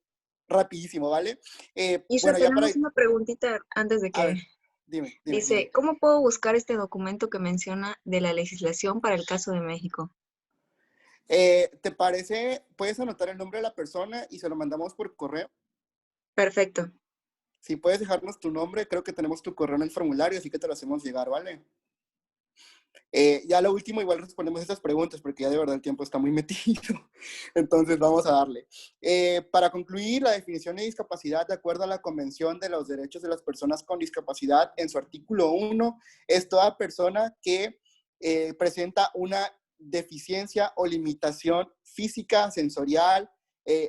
rapidísimo, ¿vale? Bueno, ya tenemos una preguntita antes de que... A ver, dime. Dice, ¿cómo puedo buscar este documento que menciona de la legislación para el caso de México? ¿Te parece? ¿Puedes anotar el nombre de la persona y se lo mandamos por correo? Perfecto. Si puedes dejarnos tu nombre, creo que tenemos tu correo en el formulario, así que te lo hacemos llegar, ¿vale? Ya lo último, igual respondemos estas preguntas, porque ya de verdad el tiempo está muy metido. Entonces vamos a darle. Para concluir, la definición de discapacidad, de acuerdo a la Convención de los Derechos de las Personas con Discapacidad, en su artículo 1, es toda persona que presenta una deficiencia o limitación física, sensorial,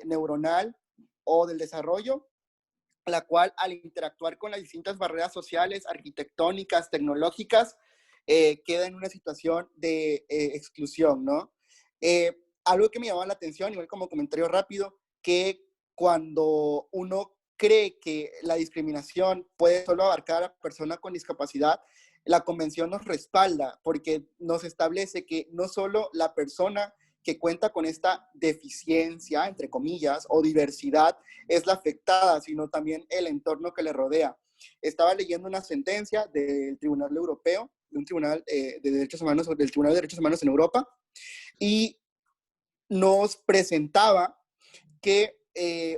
neuronal o del desarrollo, la cual al interactuar con las distintas barreras sociales, arquitectónicas, tecnológicas, queda en una situación de exclusión, ¿no? Algo que me llamaba la atención, igual como comentario rápido, que cuando uno cree que la discriminación puede solo abarcar a persona con discapacidad, la convención nos respalda porque nos establece que no solo la persona que cuenta con esta deficiencia, entre comillas, o diversidad, es la afectada, sino también el entorno que le rodea. Estaba leyendo una sentencia del Tribunal Europeo, de un tribunal de derechos humanos, del Tribunal de Derechos Humanos en Europa, y nos presentaba que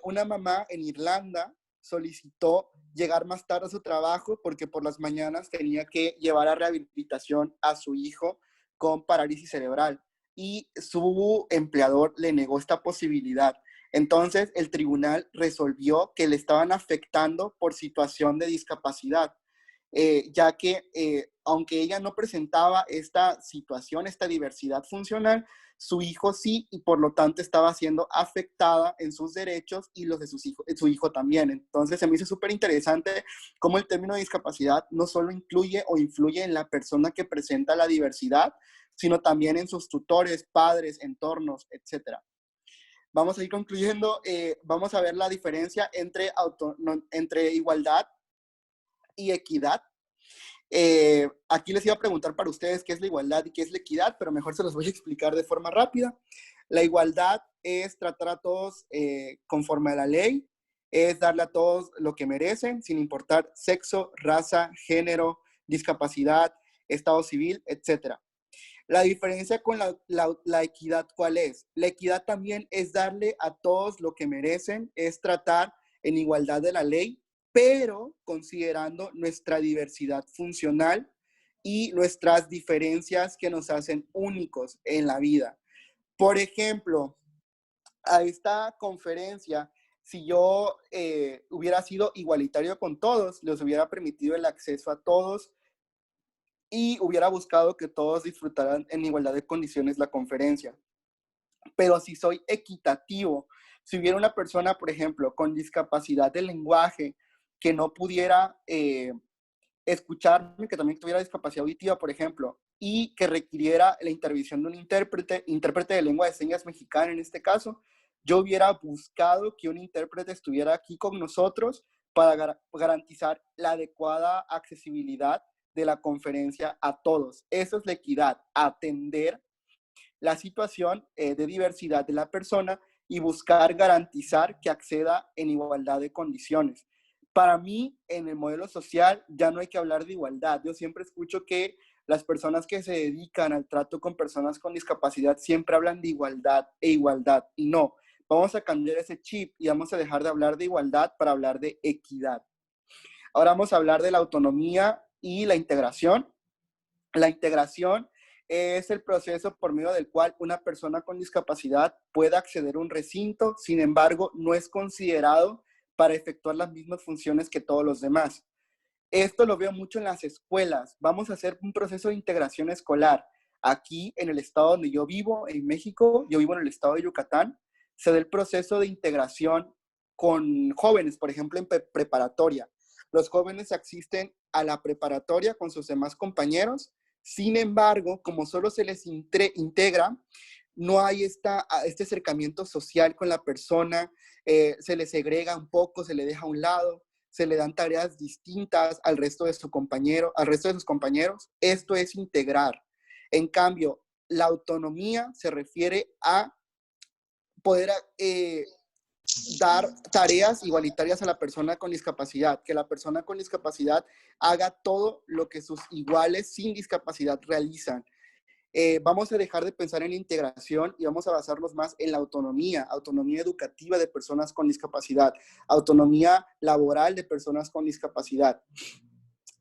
una mamá en Irlanda solicitó llegar más tarde a su trabajo porque por las mañanas tenía que llevar a rehabilitación a su hijo con parálisis cerebral y su empleador le negó esta posibilidad. Entonces el tribunal resolvió que le estaban afectando por situación de discapacidad, ya que aunque ella no presentaba esta situación, esta diversidad funcional, su hijo sí, y por lo tanto estaba siendo afectada en sus derechos y los de su hijo también. Entonces se me hizo súper interesante cómo el término de discapacidad no solo incluye o influye en la persona que presenta la diversidad, sino también en sus tutores, padres, entornos, etc. Vamos a ir concluyendo, vamos a ver la diferencia entre igualdad y equidad. Aquí les iba a preguntar para ustedes qué es la igualdad y qué es la equidad, pero mejor se los voy a explicar de forma rápida. La igualdad es tratar a todos conforme a la ley es darle a todos lo que merecen, sin importar sexo, raza, género, discapacidad, estado civil, etc. La diferencia con la equidad, ¿cuál es? La equidad también es darle a todos lo que merecen, es tratar en igualdad de la ley, pero considerando nuestra diversidad funcional y nuestras diferencias que nos hacen únicos en la vida. Por ejemplo, a esta conferencia, si yo hubiera sido igualitario con todos, les hubiera permitido el acceso a todos y hubiera buscado que todos disfrutaran en igualdad de condiciones la conferencia. Pero si soy equitativo, si hubiera una persona, por ejemplo, con discapacidad de lenguaje, que no pudiera escucharme, que también tuviera discapacidad auditiva, por ejemplo, y que requiriera la intervención de un intérprete de lengua de señas mexicana en este caso, yo hubiera buscado que un intérprete estuviera aquí con nosotros para garantizar la adecuada accesibilidad de la conferencia a todos. Eso es la equidad, atender la situación de diversidad de la persona y buscar garantizar que acceda en igualdad de condiciones. Para mí, en el modelo social, ya no hay que hablar de igualdad. Yo siempre escucho que las personas que se dedican al trato con personas con discapacidad siempre hablan de igualdad e igualdad. Y no, vamos a cambiar ese chip y vamos a dejar de hablar de igualdad para hablar de equidad. Ahora vamos a hablar de la autonomía y la integración. La integración es el proceso por medio del cual una persona con discapacidad puede acceder a un recinto, sin embargo, no es considerado para efectuar las mismas funciones que todos los demás. Esto lo veo mucho en las escuelas. Vamos a hacer un proceso de integración escolar. Aquí, en el estado donde yo vivo, en México, yo vivo en el estado de Yucatán, se da el proceso de integración con jóvenes, por ejemplo, en preparatoria. Los jóvenes asisten a la preparatoria con sus demás compañeros. Sin embargo, como solo se les integra, no hay este acercamiento social con la persona, se les segrega un poco, se le deja a un lado, se le dan tareas distintas al resto de sus compañeros. Esto es integrar. En cambio, la autonomía se refiere a poder dar tareas igualitarias a la persona con discapacidad, que la persona con discapacidad haga todo lo que sus iguales sin discapacidad realizan. Vamos a dejar de pensar en la integración y vamos a basarnos más en la autonomía educativa de personas con discapacidad, autonomía laboral de personas con discapacidad.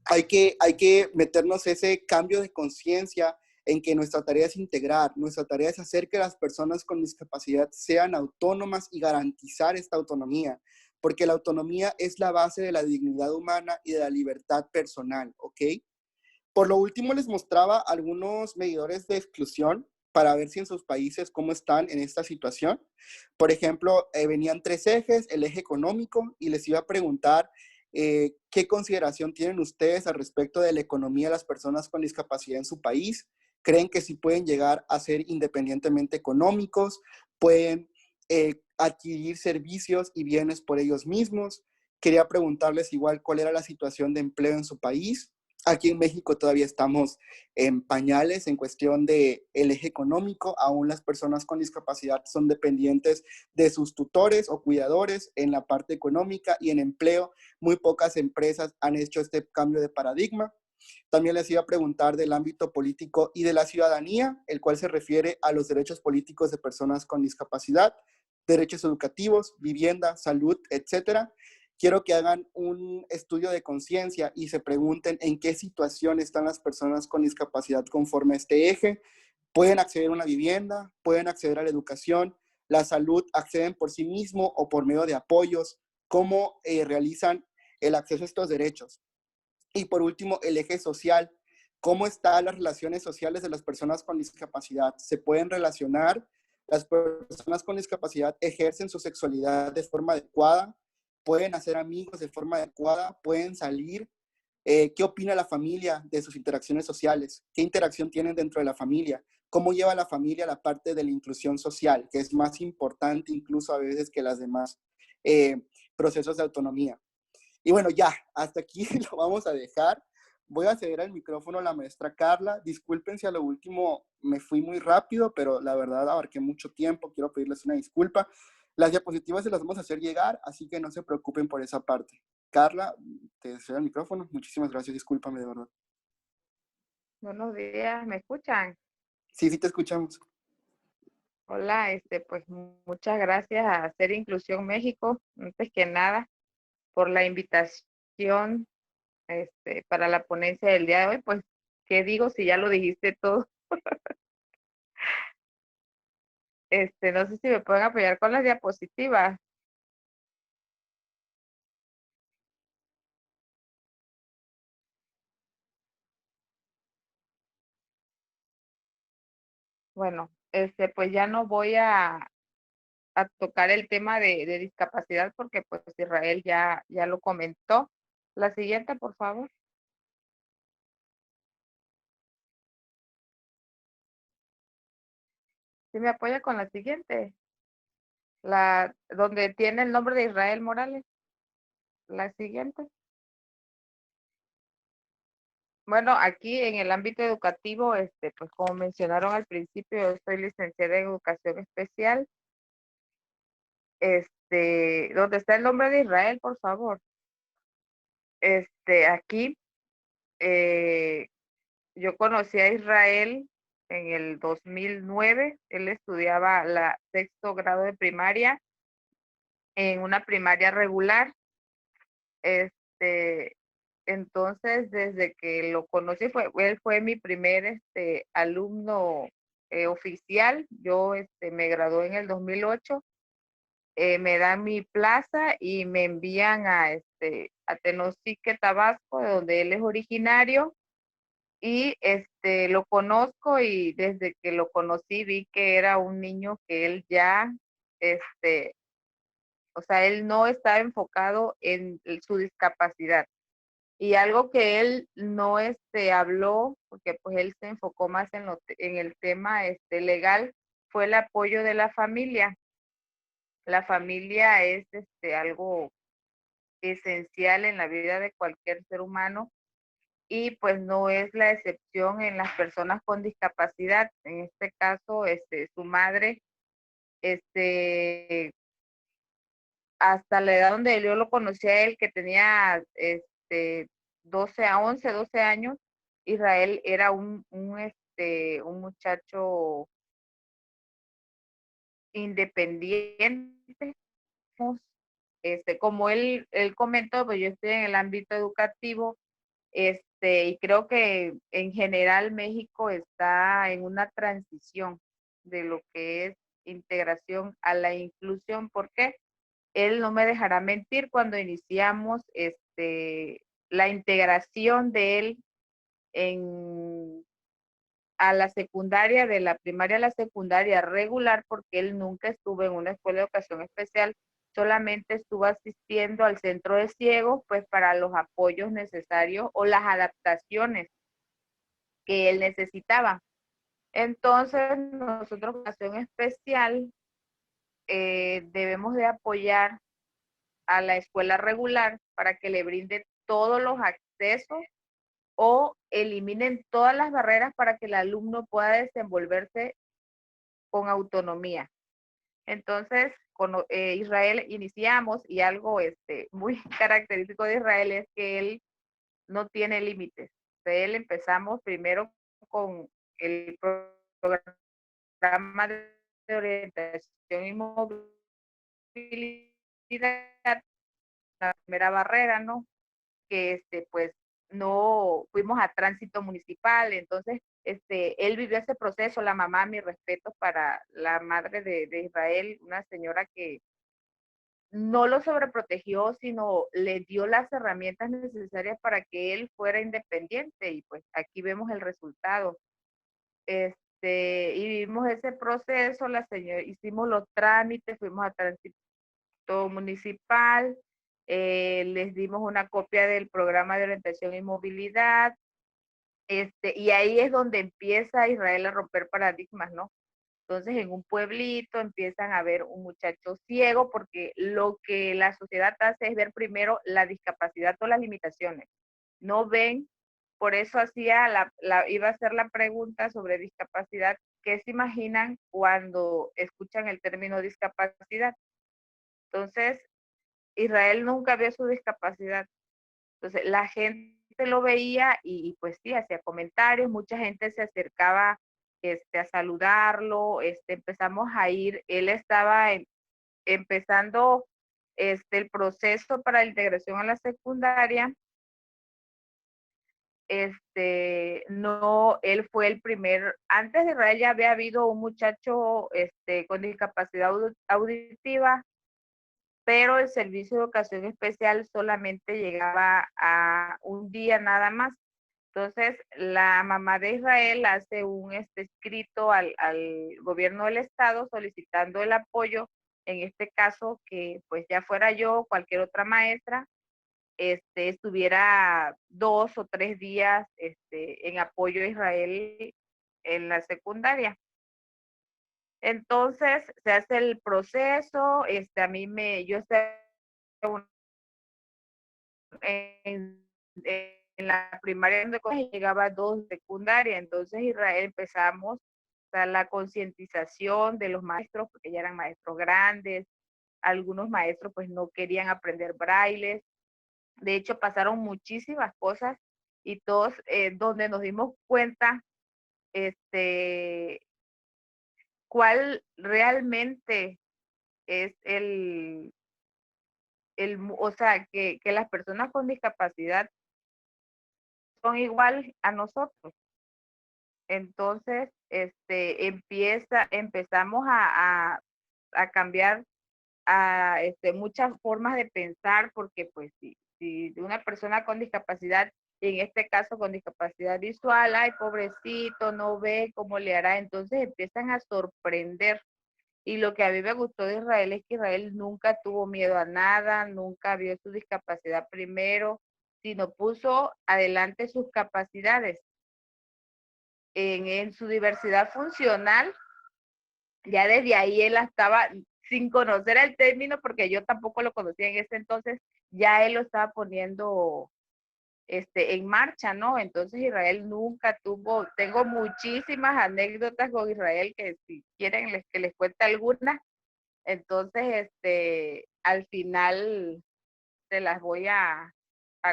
Hay que meternos ese cambio de conciencia en que nuestra tarea es integrar, nuestra tarea es hacer que las personas con discapacidad sean autónomas y garantizar esta autonomía, porque la autonomía es la base de la dignidad humana y de la libertad personal, ¿ok? Por lo último, les mostraba algunos medidores de exclusión para ver si en sus países cómo están en esta situación. Por ejemplo, venían 3 ejes, el eje económico, y les iba a preguntar qué consideración tienen ustedes al respecto de la economía de las personas con discapacidad en su país. ¿Creen que sí pueden llegar a ser independientemente económicos? ¿Pueden adquirir servicios y bienes por ellos mismos? Quería preguntarles igual cuál era la situación de empleo en su país. Aquí en México todavía estamos en pañales en cuestión del eje económico. Aún las personas con discapacidad son dependientes de sus tutores o cuidadores en la parte económica y en empleo. Muy pocas empresas han hecho este cambio de paradigma. También les iba a preguntar del ámbito político y de la ciudadanía, el cual se refiere a los derechos políticos de personas con discapacidad, derechos educativos, vivienda, salud, etcétera. Quiero que hagan un estudio de conciencia y se pregunten en qué situación están las personas con discapacidad conforme a este eje. Pueden acceder a una vivienda, pueden acceder a la educación, la salud, acceden por sí mismo o por medio de apoyos, cómo realizan el acceso a estos derechos. Y por último, el eje social. ¿Cómo están las relaciones sociales de las personas con discapacidad? ¿Se pueden relacionar? ¿Las personas con discapacidad ejercen su sexualidad de forma adecuada? ¿Pueden hacer amigos de forma adecuada? ¿Pueden salir? ¿Qué opina la familia de sus interacciones sociales? ¿Qué interacción tienen dentro de la familia? ¿Cómo lleva la familia la parte de la inclusión social, que es más importante incluso a veces que las demás procesos de autonomía? Y bueno, ya, hasta aquí lo vamos a dejar. Voy a ceder el micrófono a la maestra Carla. Disculpen si a lo último me fui muy rápido, pero la verdad abarqué mucho tiempo. Quiero pedirles una disculpa. Las diapositivas se las vamos a hacer llegar, así que no se preocupen por esa parte. Carla, te deseo el micrófono. Muchísimas gracias, discúlpame de verdad. Buenos días, ¿me escuchan? Sí, sí te escuchamos. Hola, pues muchas gracias a Hacer Inclusión México, antes que nada, por la invitación, para la ponencia del día de hoy. Pues, ¿qué digo si ya lo dijiste todo? No sé si me pueden apoyar con las diapositivas. Bueno, pues ya no voy a tocar el tema de discapacidad porque pues Israel ya lo comentó. La siguiente, por favor. ¿Sí me apoya con la siguiente? Donde tiene el nombre de Israel Morales. La siguiente. Bueno, aquí en el ámbito educativo, pues como mencionaron al principio, yo soy licenciada en educación especial. Donde está el nombre de Israel, por favor. Aquí, yo conocí a Israel en el 2009. Él estudiaba la sexto grado de primaria en una primaria regular. Entonces, desde que lo conocí, él fue mi primer alumno oficial. Yo me gradué en el 2008. Me dan mi plaza y me envían a Tenosique, Tabasco, de donde él es originario. Y lo conozco, y desde que lo conocí vi que era un niño que él ya, o sea, él no estaba enfocado en su discapacidad. Y algo que él no habló, porque pues él se enfocó más en el tema legal, fue el apoyo de la familia. La familia es algo esencial en la vida de cualquier ser humano, y pues no es la excepción en las personas con discapacidad. En este caso, su madre, hasta la edad donde yo lo conocí a él, que tenía 12 años, Israel era un muchacho independiente. Como él comentó, pues yo estoy en el ámbito educativo, y creo que en general México está en una transición de lo que es integración a la inclusión. ¿Por qué? Él no me dejará mentir, cuando iniciamos la integración de él a la secundaria, de la primaria a la secundaria regular, porque él nunca estuvo en una escuela de educación especial, solamente estuvo asistiendo al centro de ciegos, pues para los apoyos necesarios o las adaptaciones que él necesitaba. Entonces, nosotros en educación especial debemos de apoyar a la escuela regular para que le brinde todos los accesos o eliminen todas las barreras para que el alumno pueda desenvolverse con autonomía. Entonces, con Israel iniciamos, y algo muy característico de Israel es que él no tiene límites. De él empezamos primero con el programa de orientación y movilidad, la primera barrera, ¿no? Que pues no fuimos a tránsito municipal. Entonces él vivió ese proceso. La mamá, mi respeto para la madre de Israel, una señora que no lo sobreprotegió, sino le dio las herramientas necesarias para que él fuera independiente, y pues aquí vemos el resultado. Y vimos ese proceso. La señora, hicimos los trámites, fuimos a tránsito municipal, les dimos una copia del programa de orientación y movilidad, y ahí es donde empieza Israel a romper paradigmas, ¿no? Entonces, en un pueblito empiezan a ver un muchacho ciego, porque lo que la sociedad hace es ver primero la discapacidad o las limitaciones. No ven, por eso iba a hacer la pregunta sobre discapacidad. ¿Qué se imaginan cuando escuchan el término discapacidad? Entonces, Israel nunca vio su discapacidad. Entonces, la gente lo veía y pues sí, hacía comentarios, mucha gente se acercaba a saludarlo, empezamos a ir, él estaba empezando el proceso para la integración a la secundaria. No, él fue el primer, antes de Israel ya había habido un muchacho con discapacidad auditiva, pero el servicio de educación especial solamente llegaba a un día nada más. Entonces, la mamá de Israel hace un escrito al gobierno del estado solicitando el apoyo, en este caso que pues ya fuera yo o cualquier otra maestra, estuviera 2 o 3 días en apoyo a Israel en la secundaria. Entonces se hace el proceso, yo estoy en la primaria donde llegaba 2 secundaria, entonces Israel empezamos la concientización de los maestros, porque ya eran maestros grandes, algunos maestros pues no querían aprender braille. De hecho, pasaron muchísimas cosas y todos donde nos dimos cuenta cuál realmente es o sea, que las personas con discapacidad son igual a nosotros. Entonces, empezamos a cambiar a muchas formas de pensar, porque pues si una persona con discapacidad, en este caso con discapacidad visual, ay, pobrecito, no ve cómo le hará, entonces empiezan a sorprender. Y lo que a mí me gustó de Israel es que Israel nunca tuvo miedo a nada, nunca vio su discapacidad primero, sino puso adelante sus capacidades. En su diversidad funcional, ya desde ahí él estaba, sin conocer el término, porque yo tampoco lo conocía en ese entonces, ya él lo estaba poniendo en marcha, ¿no? Entonces Israel nunca tuvo, tengo muchísimas anécdotas con Israel que si quieren que les cuente algunas, entonces al final se las voy a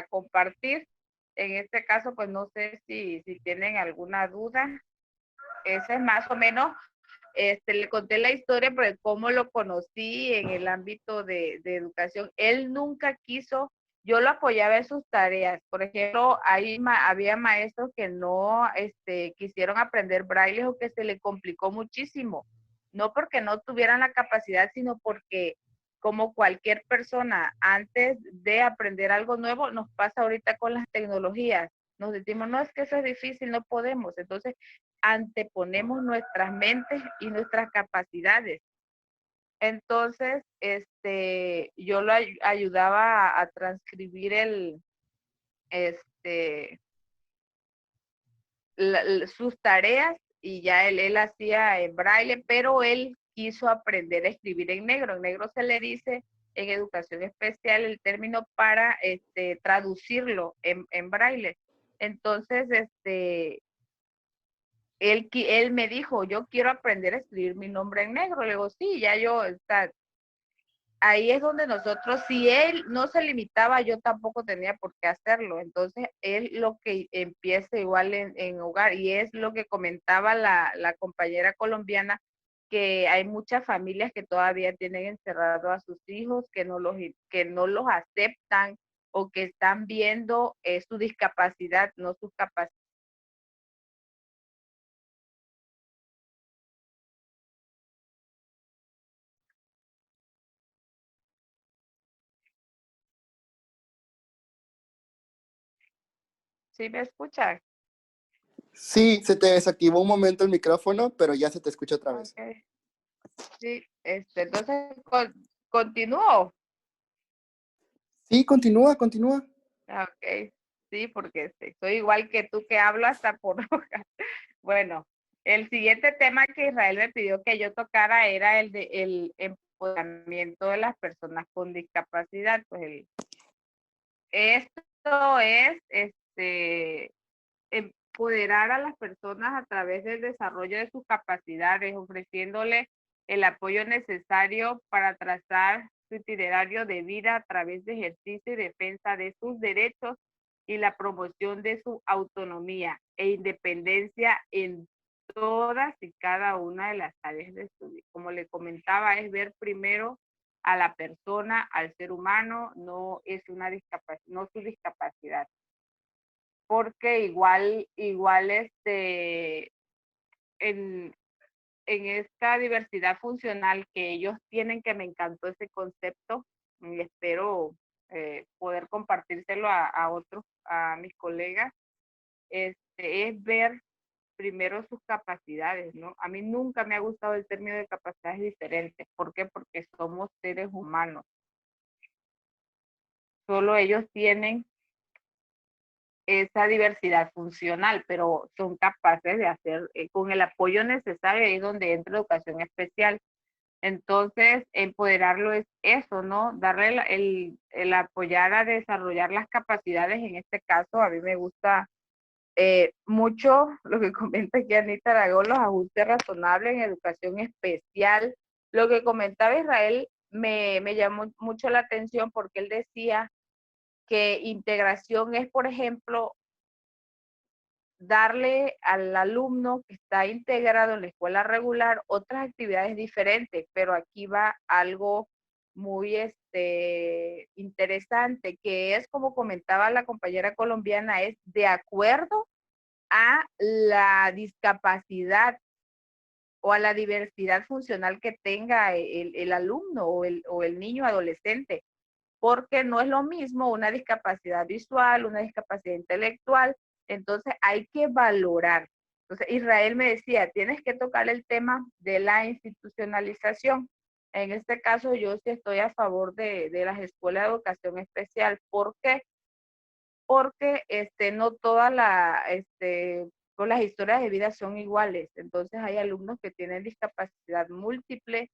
compartir. En este caso, pues no sé si tienen alguna duda. Ese es más o menos, le conté la historia de cómo lo conocí en el ámbito de educación. Él nunca quiso, yo lo apoyaba en sus tareas. Por ejemplo, había maestros que no quisieron aprender braille o que se le complicó muchísimo. No porque no tuvieran la capacidad, sino porque como cualquier persona, antes de aprender algo nuevo, nos pasa ahorita con las tecnologías. Nos decimos, no, es que eso es difícil, no podemos. Entonces, anteponemos nuestras mentes y nuestras capacidades. Entonces, yo lo ayudaba a transcribir sus tareas, y ya él hacía en braille, pero él quiso aprender a escribir en negro. En negro se le dice en educación especial el término para traducirlo en braille. Entonces, él me dijo, yo quiero aprender a escribir mi nombre en negro. Le digo, sí, ya yo, ahí es donde nosotros, si él no se limitaba, yo tampoco tenía por qué hacerlo. Entonces, él lo que empieza igual en hogar, y es lo que comentaba la compañera colombiana, que hay muchas familias que todavía tienen encerrado a sus hijos, que no los aceptan o que están viendo su discapacidad, no sus capacidades. ¿Sí me escuchan? Sí, se te desactivó un momento el micrófono, pero ya se te escucha otra vez. Okay. Sí, entonces continúo. Sí, continúa, continúa. Ok, sí, porque soy igual que tú, que hablo hasta por hojas. Bueno, el siguiente tema que Israel me pidió que yo tocara era el de el empoderamiento de las personas con discapacidad. Pues esto es empoderar a las personas a través del desarrollo de sus capacidades, ofreciéndole el apoyo necesario para trazar su itinerario de vida a través de ejercicio y defensa de sus derechos y la promoción de su autonomía e independencia en todas y cada una de las áreas de su vida. Como le comentaba, es ver primero a la persona, al ser humano, no es una discapacidad, no su discapacidad. Porque igual en esta diversidad funcional que ellos tienen, que me encantó ese concepto, y espero poder compartírselo a otros, a mis colegas, es ver primero sus capacidades, ¿no? A mí nunca me ha gustado el término de capacidades diferentes. ¿Por qué? Porque somos seres humanos. Solo ellos tienen esa diversidad funcional, pero son capaces de hacer con el apoyo necesario, ahí es donde entra educación especial. Entonces, empoderarlo es eso, ¿no? Darle el apoyar a desarrollar las capacidades. En este caso, a mí me gusta mucho lo que comenta aquí Anita Aragón, los ajustes razonables en educación especial. Lo que comentaba Israel me llamó mucho la atención, porque él decía que integración es, por ejemplo, darle al alumno que está integrado en la escuela regular otras actividades diferentes, pero aquí va algo muy interesante, que es, como comentaba la compañera colombiana, es de acuerdo a la discapacidad o a la diversidad funcional que tenga el alumno o el niño adolescente, porque no es lo mismo una discapacidad visual, una discapacidad intelectual. Entonces hay que valorar. Entonces Israel me decía, tienes que tocar el tema de la institucionalización. En este caso yo sí estoy a favor de las escuelas de educación especial. ¿Por qué? Porque no todas pues las historias de vida son iguales. Entonces hay alumnos que tienen discapacidad múltiple,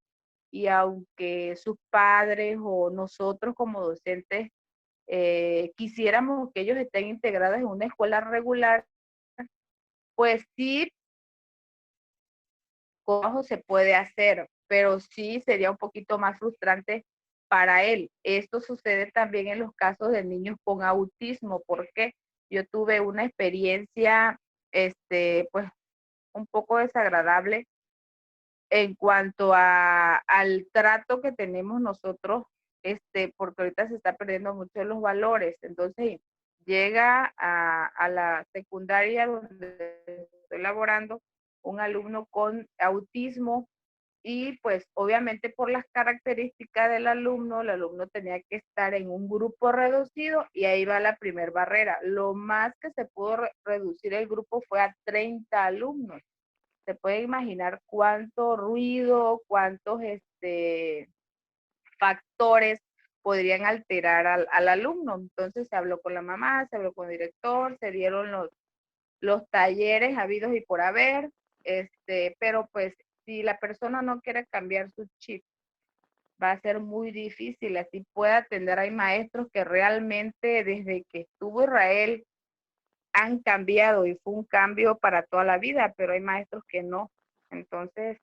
y aunque sus padres o nosotros como docentes quisiéramos que ellos estén integrados en una escuela regular, pues sí, trabajo se puede hacer, pero sí sería un poquito más frustrante para él. Esto sucede también en los casos de niños con autismo, porque yo tuve una experiencia, pues, un poco desagradable en cuanto al trato que tenemos nosotros, porque ahorita se está perdiendo mucho los valores. Entonces, llega a la secundaria donde estoy laborando un alumno con autismo, y pues obviamente por las características del alumno, el alumno tenía que estar en un grupo reducido, y ahí va la primer barrera. Lo más que se pudo reducir el grupo fue a 30 alumnos. Se puede imaginar cuánto ruido, cuántos factores podrían alterar al alumno. Entonces se habló con la mamá, se habló con el director, se dieron los talleres habidos y por haber, pero pues si la persona no quiere cambiar su chip, va a ser muy difícil. Así puede atender. Hay maestros que realmente desde que estuvo Israel han cambiado, y fue un cambio para toda la vida, pero hay maestros que no. Entonces,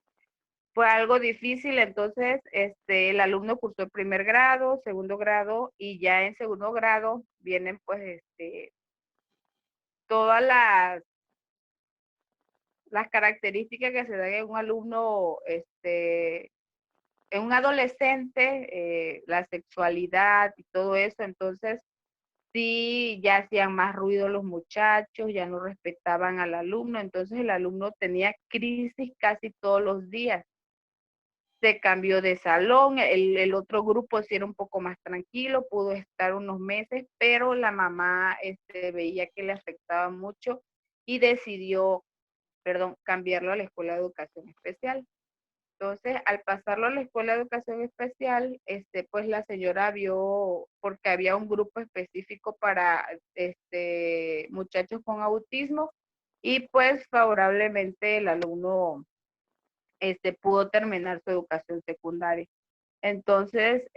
fue algo difícil. Entonces, el alumno cursó el primer grado, segundo grado, y ya en segundo grado vienen pues todas las características que se dan en un alumno, en un adolescente, la sexualidad y todo eso. Entonces, sí, ya hacían más ruido los muchachos, ya no respetaban al alumno. Entonces, el alumno tenía crisis casi todos los días. Se cambió de salón, el otro grupo sí era un poco más tranquilo, pudo estar unos meses, pero la mamá veía que le afectaba mucho y decidió, cambiarlo a la escuela de educación especial. Entonces, al pasarlo a la escuela de educación especial, pues la señora vio, porque había un grupo específico para muchachos con autismo, y pues favorablemente el alumno pudo terminar su educación secundaria. Entonces,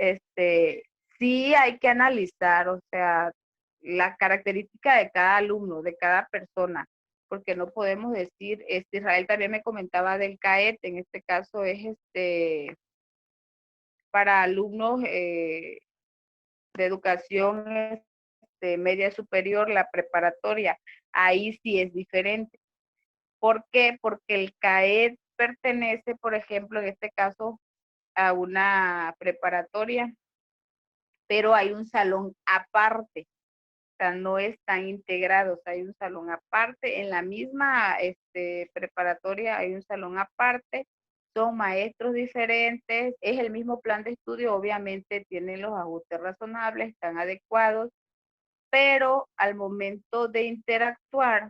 sí hay que analizar, o sea, la característica de cada alumno, de cada persona, porque no podemos decir, Israel también me comentaba del CAET, en este caso es para alumnos de educación media superior, la preparatoria, ahí sí es diferente. ¿Por qué? Porque el CAED pertenece, por ejemplo, en este caso, a una preparatoria, pero hay un salón aparte, o sea, no están integrados, hay un salón aparte, en la misma preparatoria hay un salón aparte, son maestros diferentes, es el mismo plan de estudio, obviamente tienen los ajustes razonables, están adecuados, pero al momento de interactuar,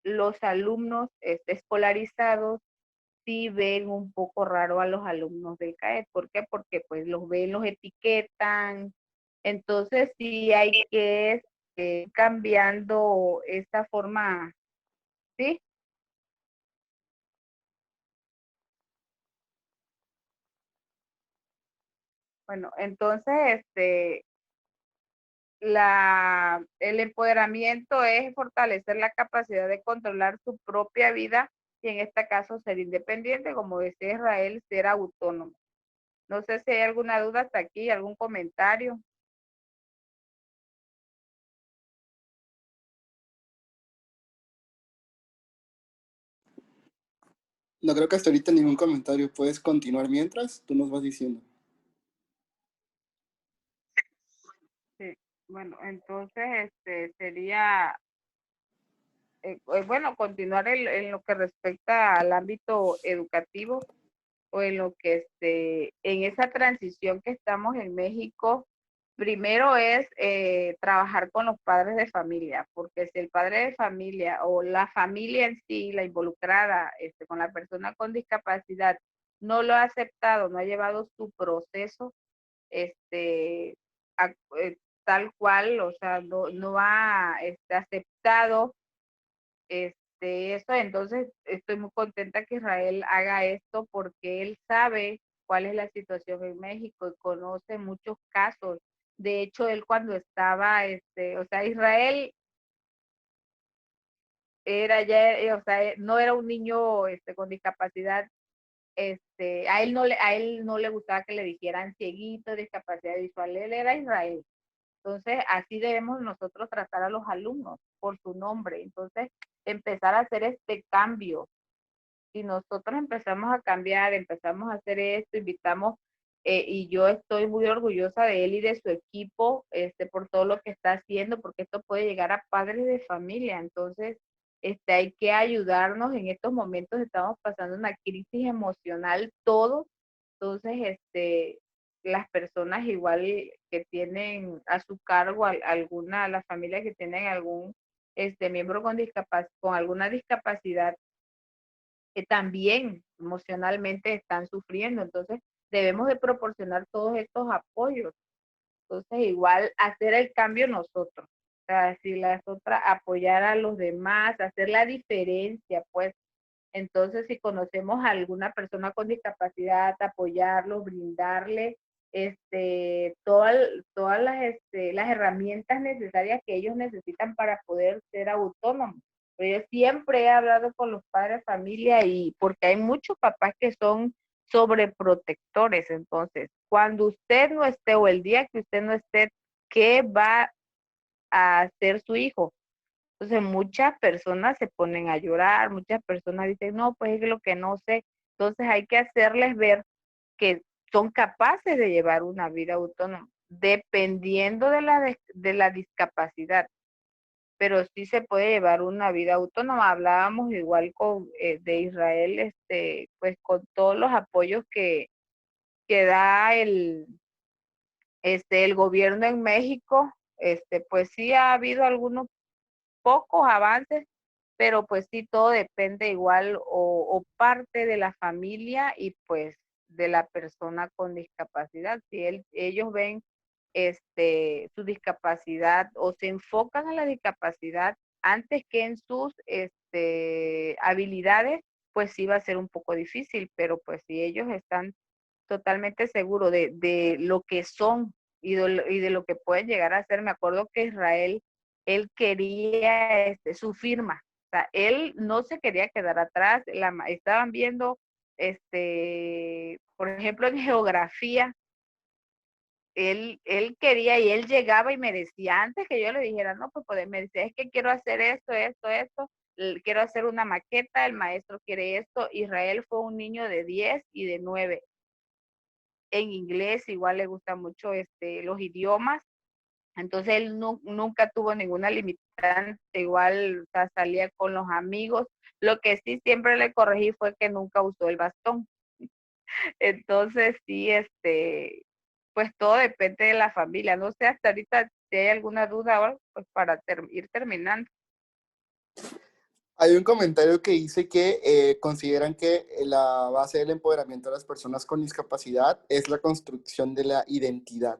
los alumnos escolarizados sí ven un poco raro a los alumnos del CAED. ¿Por qué? Porque pues los ven, los etiquetan. Entonces sí hay que cambiando esta forma, ¿sí? Bueno, entonces el empoderamiento es fortalecer la capacidad de controlar su propia vida y en este caso ser independiente, como decía Israel, ser autónomo. No sé si hay alguna duda hasta aquí, algún comentario. No creo que hasta ahorita ningún comentario. Puedes continuar mientras tú nos vas diciendo. Sí. Bueno, entonces sería, bueno, continuar en lo que respecta al ámbito educativo o en lo que en esa transición que estamos en México. Primero es trabajar con los padres de familia, porque si el padre de familia o la familia en sí, la involucrada con la persona con discapacidad, no lo ha aceptado, no ha llevado su proceso a- tal cual, o sea, no ha aceptado eso, entonces estoy muy contenta que Israel haga esto porque él sabe cuál es la situación en México y conoce muchos casos. De hecho, él cuando estaba, o sea, Israel era ya, o sea, no era un niño con discapacidad, a él no le gustaba que le dijeran cieguito, discapacidad visual, él era Israel. Entonces, así debemos nosotros tratar a los alumnos por su nombre. Entonces, empezar a hacer este cambio. Si nosotros empezamos a cambiar, empezamos a hacer esto, invitamos, y yo estoy muy orgullosa de él y de su equipo, por todo lo que está haciendo, porque esto puede llegar a padres de familia. Entonces, hay que ayudarnos en estos momentos, estamos pasando una crisis emocional todos. Entonces, las personas igual que tienen a su cargo alguna, las familias que tienen algún miembro con alguna discapacidad, que también emocionalmente están sufriendo. Entonces, debemos de proporcionar todos estos apoyos. Entonces, igual hacer el cambio nosotros. O sea, si las otras, apoyar a los demás, hacer la diferencia, pues. Entonces, si conocemos a alguna persona con discapacidad, apoyarlo, brindarle todas las herramientas necesarias que ellos necesitan para poder ser autónomos. Pero yo siempre he hablado con los padres de familia y porque hay muchos papás que son sobreprotectores. Entonces, cuando usted no esté o el día que usted no esté, ¿qué va a hacer su hijo? Entonces, muchas personas se ponen a llorar, muchas personas dicen, no, pues es lo que no sé. Entonces, hay que hacerles ver que son capaces de llevar una vida autónoma, dependiendo de la discapacidad, pero sí se puede llevar una vida autónoma. Hablábamos igual de Israel, pues con todos los apoyos que da el gobierno en México, pues sí ha habido algunos pocos avances, pero pues sí, todo depende igual o parte de la familia y pues de la persona con discapacidad. Si ellos ven su discapacidad o se enfocan en la discapacidad antes que en sus habilidades, pues sí va a ser un poco difícil, pero pues si ellos están totalmente seguros de lo que son y de lo que pueden llegar a ser. Me acuerdo que Israel, él quería su firma, o sea, él no se quería quedar atrás, estaban viendo, por ejemplo, en geografía, él quería y él llegaba y me decía, antes que yo le dijera, no, pues me decía, es que quiero hacer esto, quiero hacer una maqueta, el maestro quiere esto. Israel fue un niño de 10 y de 9. En inglés igual le gusta mucho los idiomas. Entonces él nunca tuvo ninguna limitante, igual, o sea, salía con los amigos. Lo que sí siempre le corregí fue que nunca usó el bastón. Entonces sí, pues todo depende de la familia. No sé hasta ahorita si hay alguna duda ahora, pues para ir terminando. Hay un comentario que dice que consideran que la base del empoderamiento de las personas con discapacidad es la construcción de la identidad.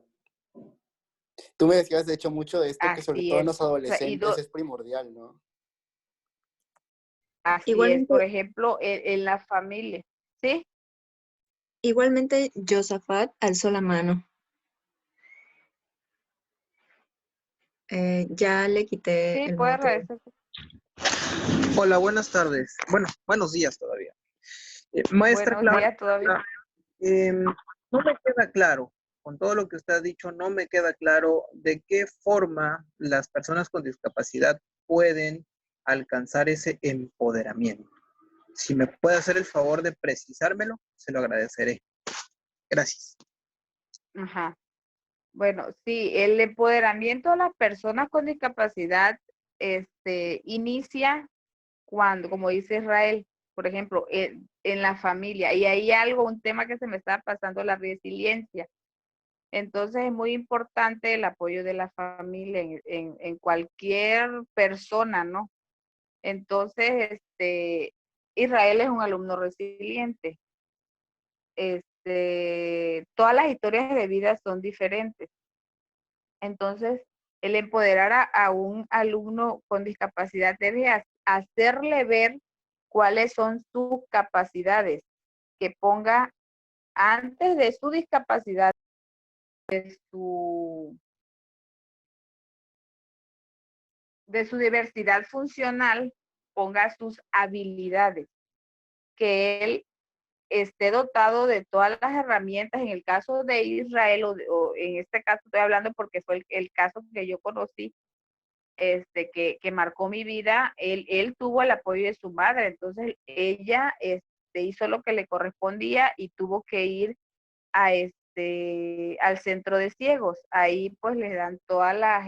Tú me decías, de hecho, mucho de esto, que sobre Así todo en es. los O sea, adolescentes es primordial, ¿no? así es, Igualmente, por ejemplo, en la familia, ¿sí? igualmente Josafat alzó la mano. Ya le quité Sí, el puede mute. regresar. Hola, buenas tardes. Bueno, buenos días todavía. Maestra Buenos Clara, días todavía. no me queda claro, con todo lo que usted ha dicho, no me queda claro de qué forma las personas con discapacidad pueden alcanzar ese empoderamiento. Si me puede hacer el favor de precisármelo, se lo agradeceré. Gracias. Ajá. Bueno, sí, el empoderamiento de las personas con discapacidad inicia cuando, como dice Israel, por ejemplo, en la familia. Y hay un tema que se me está pasando, la resiliencia. Entonces es muy importante el apoyo de la familia en cualquier persona, ¿no? Entonces, Israel es un alumno resiliente. Todas las historias de vida son diferentes. Entonces, el empoderar a un alumno con discapacidad debe hacerle ver cuáles son sus capacidades, que ponga antes de su discapacidad, de su diversidad funcional, ponga sus habilidades, que él esté dotado de todas las herramientas. En el caso de Israel, o en este caso estoy hablando porque fue el caso que yo conocí, que marcó mi vida. Él tuvo el apoyo de su madre, entonces ella hizo lo que le correspondía y tuvo que ir al centro de ciegos. Ahí pues le dan todas las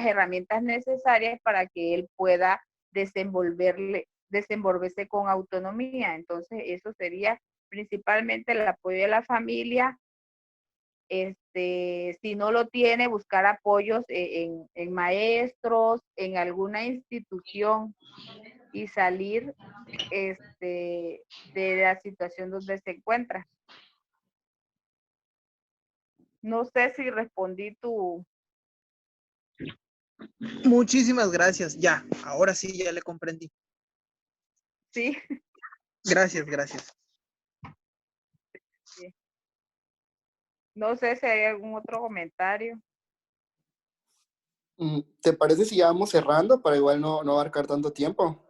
herramientas necesarias para que él pueda desenvolverse con autonomía. Entonces eso sería principalmente el apoyo de la familia. Si no lo tiene, buscar apoyos en maestros, en alguna institución, y salir de la situación donde se encuentra. No sé si respondí tu... Muchísimas gracias. Ya, ahora sí ya le comprendí. Sí. Gracias, gracias. Sí. No sé si hay algún otro comentario. ¿Te parece si ya vamos cerrando para igual no abarcar tanto tiempo?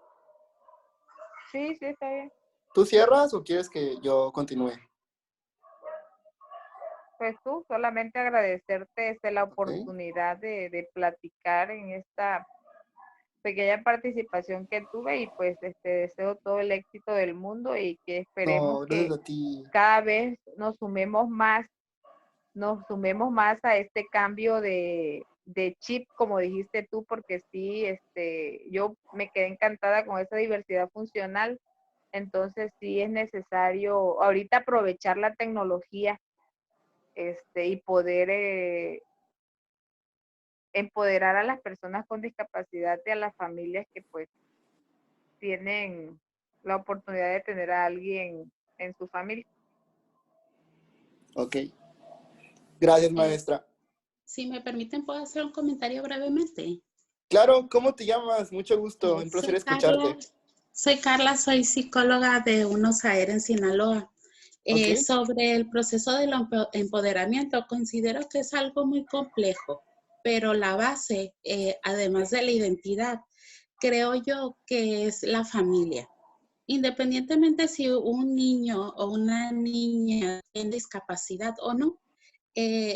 Sí, está bien. ¿Tú cierras o quieres que yo continúe? Pues tú, solamente agradecerte la Okay. oportunidad de platicar en esta pequeña participación que tuve, y pues deseo todo el éxito del mundo y que esperemos No, que gracias a ti. cada vez nos sumemos más a este cambio de chip, como dijiste tú, porque sí, yo me quedé encantada con esa diversidad funcional. Entonces sí es necesario ahorita aprovechar la tecnología y poder empoderar a las personas con discapacidad y a las familias que pues tienen la oportunidad de tener a alguien en su familia. Ok. Gracias, maestra. Si me permiten, ¿puedo hacer un comentario brevemente? Claro, ¿cómo te llamas? Mucho gusto, un placer escucharte. Soy Carla, soy psicóloga de UNOS Air en Sinaloa. Okay. Sobre el proceso del empoderamiento, considero que es algo muy complejo, pero la base, además de la identidad, creo yo que es la familia. Independientemente si un niño o una niña tiene discapacidad o no,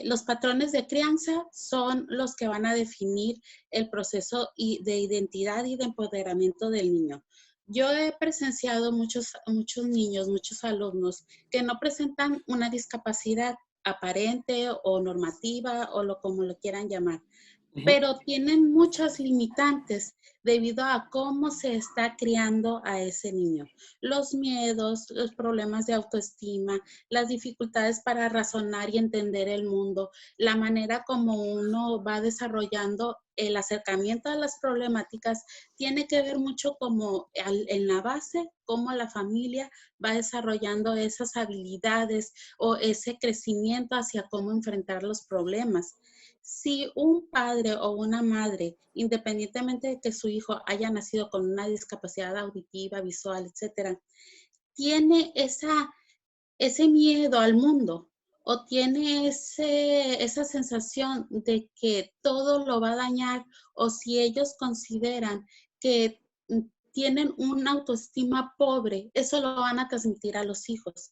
los patrones de crianza son los que van a definir el proceso de identidad y de empoderamiento del niño. Yo he presenciado muchos niños, muchos alumnos que no presentan una discapacidad aparente o normativa o como lo quieran llamar, pero tienen muchas limitantes debido a cómo se está criando a ese niño. Los miedos, los problemas de autoestima, las dificultades para razonar y entender el mundo, la manera como uno va desarrollando el acercamiento a las problemáticas, tiene que ver mucho como en la base, cómo la familia va desarrollando esas habilidades o ese crecimiento hacia cómo enfrentar los problemas. Si un padre o una madre, independientemente de que su hijo haya nacido con una discapacidad auditiva, visual, etcétera, tiene ese miedo al mundo o tiene esa sensación de que todo lo va a dañar, o si ellos consideran que tienen una autoestima pobre, eso lo van a transmitir a los hijos.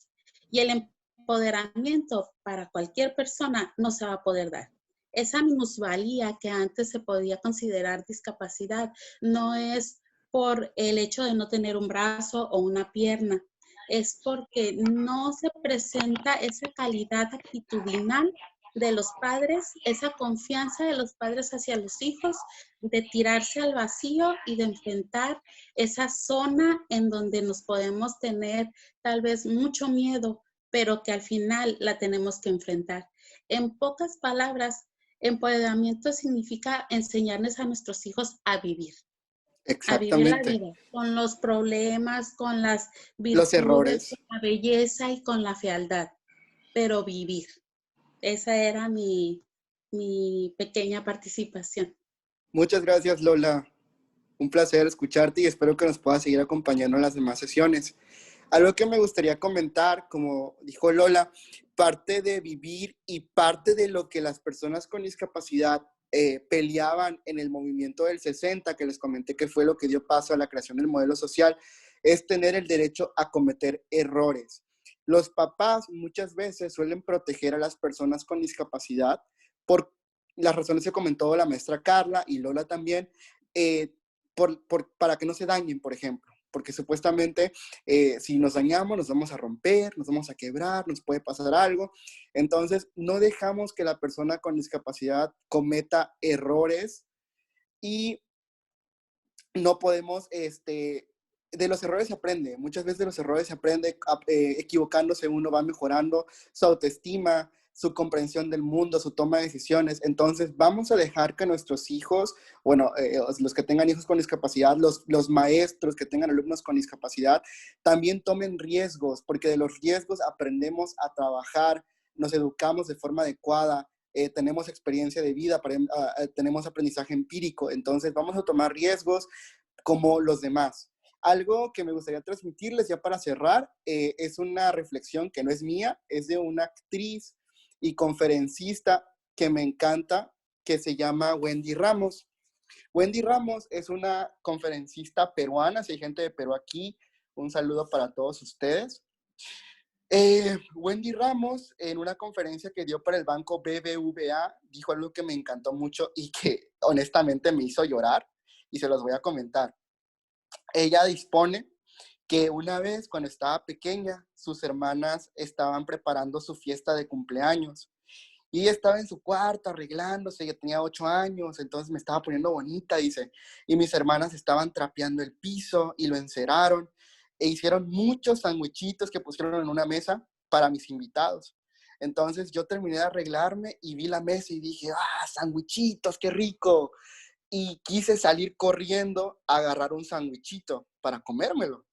Y el empoderamiento para cualquier persona no se va a poder dar. Esa minusvalía que antes se podía considerar discapacidad no es por el hecho de no tener un brazo o una pierna, es porque no se presenta esa calidad actitudinal de los padres, esa confianza de los padres hacia los hijos, de tirarse al vacío y de enfrentar esa zona en donde nos podemos tener tal vez mucho miedo, pero que al final la tenemos que enfrentar. En pocas palabras, empoderamiento significa enseñarles a nuestros hijos a vivir. A vivir la vida, con los problemas, con las virtudes, los errores, con la belleza y con la fealdad, pero vivir. Esa era mi pequeña participación. Muchas gracias, Lola. Un placer escucharte y espero que nos puedas seguir acompañando en las demás sesiones. Algo que me gustaría comentar, como dijo Lola, parte de vivir y parte de lo que las personas con discapacidad peleaban en el movimiento del 60, que les comenté que fue lo que dio paso a la creación del modelo social, es tener el derecho a cometer errores. Los papás muchas veces suelen proteger a las personas con discapacidad por las razones que comentó la maestra Carla y Lola también, para que no se dañen, por ejemplo. Porque supuestamente si nos dañamos nos vamos a romper, nos vamos a quebrar, nos puede pasar algo. Entonces no dejamos que la persona con discapacidad cometa errores y no podemos, de los errores se aprende. Muchas veces de los errores se aprende, equivocándose uno va mejorando su autoestima, su comprensión del mundo, su toma de decisiones. Entonces, vamos a dejar que nuestros hijos, bueno, los que tengan hijos con discapacidad, los maestros que tengan alumnos con discapacidad, también tomen riesgos, porque de los riesgos aprendemos a trabajar, nos educamos de forma adecuada, tenemos experiencia de vida, tenemos aprendizaje empírico. Entonces, vamos a tomar riesgos como los demás. Algo que me gustaría transmitirles ya para cerrar es una reflexión que no es mía, es de una actriz y conferencista que me encanta, que se llama Wendy Ramos. Wendy Ramos es una conferencista peruana, si hay gente de Perú aquí, un saludo para todos ustedes. Wendy Ramos, en una conferencia que dio para el banco BBVA, dijo algo que me encantó mucho y que honestamente me hizo llorar, y se los voy a comentar. Ella dispone que una vez cuando estaba pequeña, sus hermanas estaban preparando su fiesta de cumpleaños. Y ella estaba en su cuarto arreglándose, ella tenía 8 años, entonces me estaba poniendo bonita, dice. Y mis hermanas estaban trapeando el piso y lo enceraron. E hicieron muchos sandwichitos que pusieron en una mesa para mis invitados. Entonces yo terminé de arreglarme y vi la mesa y dije, ¡ah, sandwichitos, qué rico! Y quise salir corriendo a agarrar un sandwichito para comérmelo.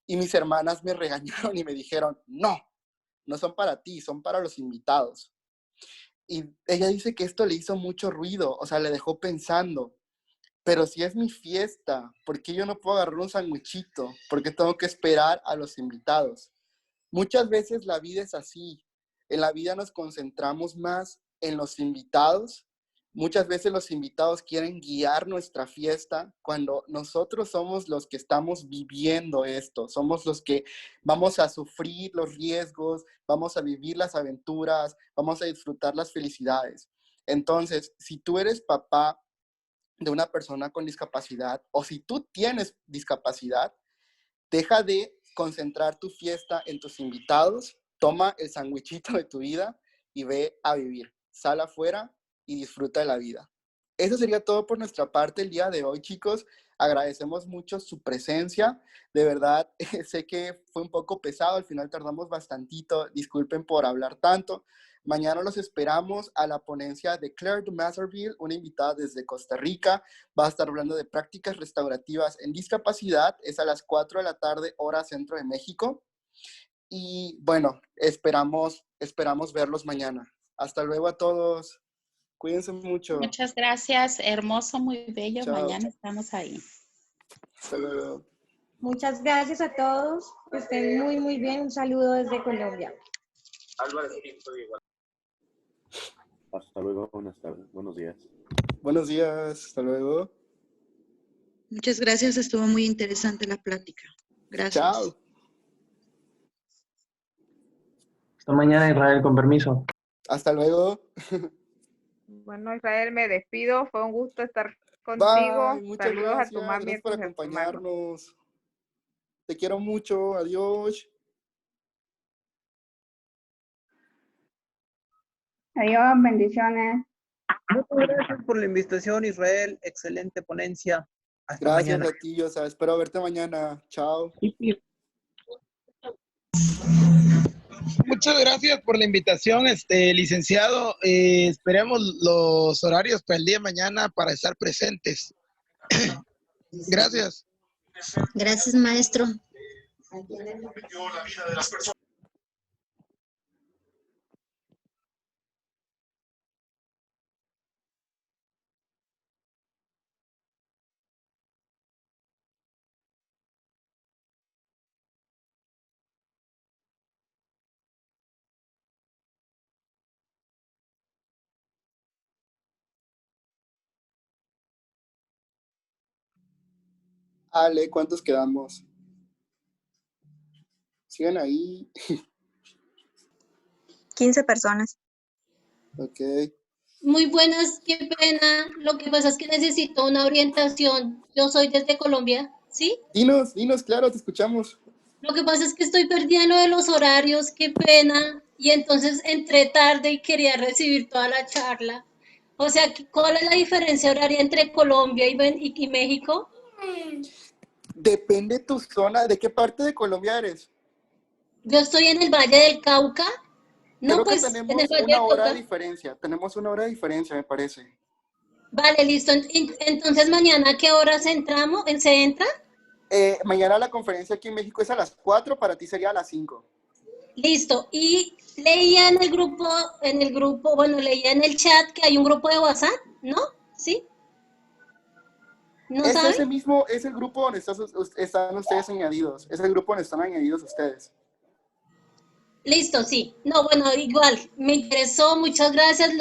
Y mis hermanas me regañaron y me dijeron, no, no son para ti, son para los invitados. Y ella dice que esto le hizo mucho ruido, o sea, le dejó pensando, pero si es mi fiesta, ¿por qué yo no puedo agarrar un sandwichito? ¿Por qué tengo que esperar a los invitados? Muchas veces la vida es así. En la vida nos concentramos más en los invitados Muchas veces los invitados quieren guiar nuestra fiesta cuando nosotros somos los que estamos viviendo esto, somos los que vamos a sufrir los riesgos, vamos a vivir las aventuras, vamos a disfrutar las felicidades. Entonces, si tú eres papá de una persona con discapacidad o si tú tienes discapacidad, deja de concentrar tu fiesta en tus invitados, toma el sandwichito de tu vida y ve a vivir. Sal afuera y disfruta de la vida. Eso sería todo por nuestra parte el día de hoy, chicos. Agradecemos mucho su presencia. De verdad, sé que fue un poco pesado. Al final tardamos bastantito. Disculpen por hablar tanto. Mañana los esperamos a la ponencia de Claire de Mazerville, una invitada desde Costa Rica. Va a estar hablando de prácticas restaurativas en discapacidad. Es a las 4 de la tarde, hora centro de México. Y bueno, esperamos verlos mañana. Hasta luego a todos. Cuídense mucho. Muchas gracias, hermoso, muy bello. Chao. Mañana estamos ahí. Hasta luego. Muchas gracias a todos. Que estén muy, muy bien. Un saludo desde Colombia. Hasta luego, buenas tardes, buenos días. Buenos días, hasta luego. Muchas gracias, estuvo muy interesante la plática. Gracias. Chao. Hasta mañana, Israel, con permiso. Hasta luego. Bueno, Israel, me despido. Fue un gusto estar Bye, contigo. muchas Saludos gracias. a tu mami y a Gracias por tus hermanos. acompañarnos. Te quiero mucho. Adiós. Adiós, bendiciones. Muchas gracias por la invitación, Israel. Excelente ponencia. Hasta Gracias mañana. a ti, Yosa. Espero verte mañana. Chao. Muchas gracias por la invitación, licenciado. Esperemos los horarios para el día de mañana para estar presentes. Gracias. Gracias, maestro. Ale, ¿cuántos quedamos? Sigan ahí. 15 personas. Ok. Muy buenas, qué pena. Lo que pasa es que necesito una orientación. Yo soy desde Colombia, ¿sí? Dinos, claro, te escuchamos. Lo que pasa es que estoy perdida en lo de los horarios, qué pena. Y entonces entré tarde y quería recibir toda la charla. O sea, ¿cuál es la diferencia horaria entre Colombia y México? Depende tu zona. ¿De qué parte de Colombia eres? Yo estoy en el Valle del Cauca. No, Creo pues que en el tenemos Valle una del hora de Cauca. diferencia. Tenemos una hora de diferencia, me parece. Vale, listo. Entonces, ¿mañana a qué horas entramos? ¿Se entra? Mañana la conferencia aquí en México es a las 4, para ti sería a las 5. Listo. Y leía en el grupo, bueno, leía en el chat que hay un grupo de WhatsApp, ¿no? ¿Sí? ¿No Es saben? ese mismo, es el grupo donde están ustedes añadidos. Es el grupo donde están añadidos ustedes. Listo, sí. No, bueno, igual, me interesó. Muchas gracias.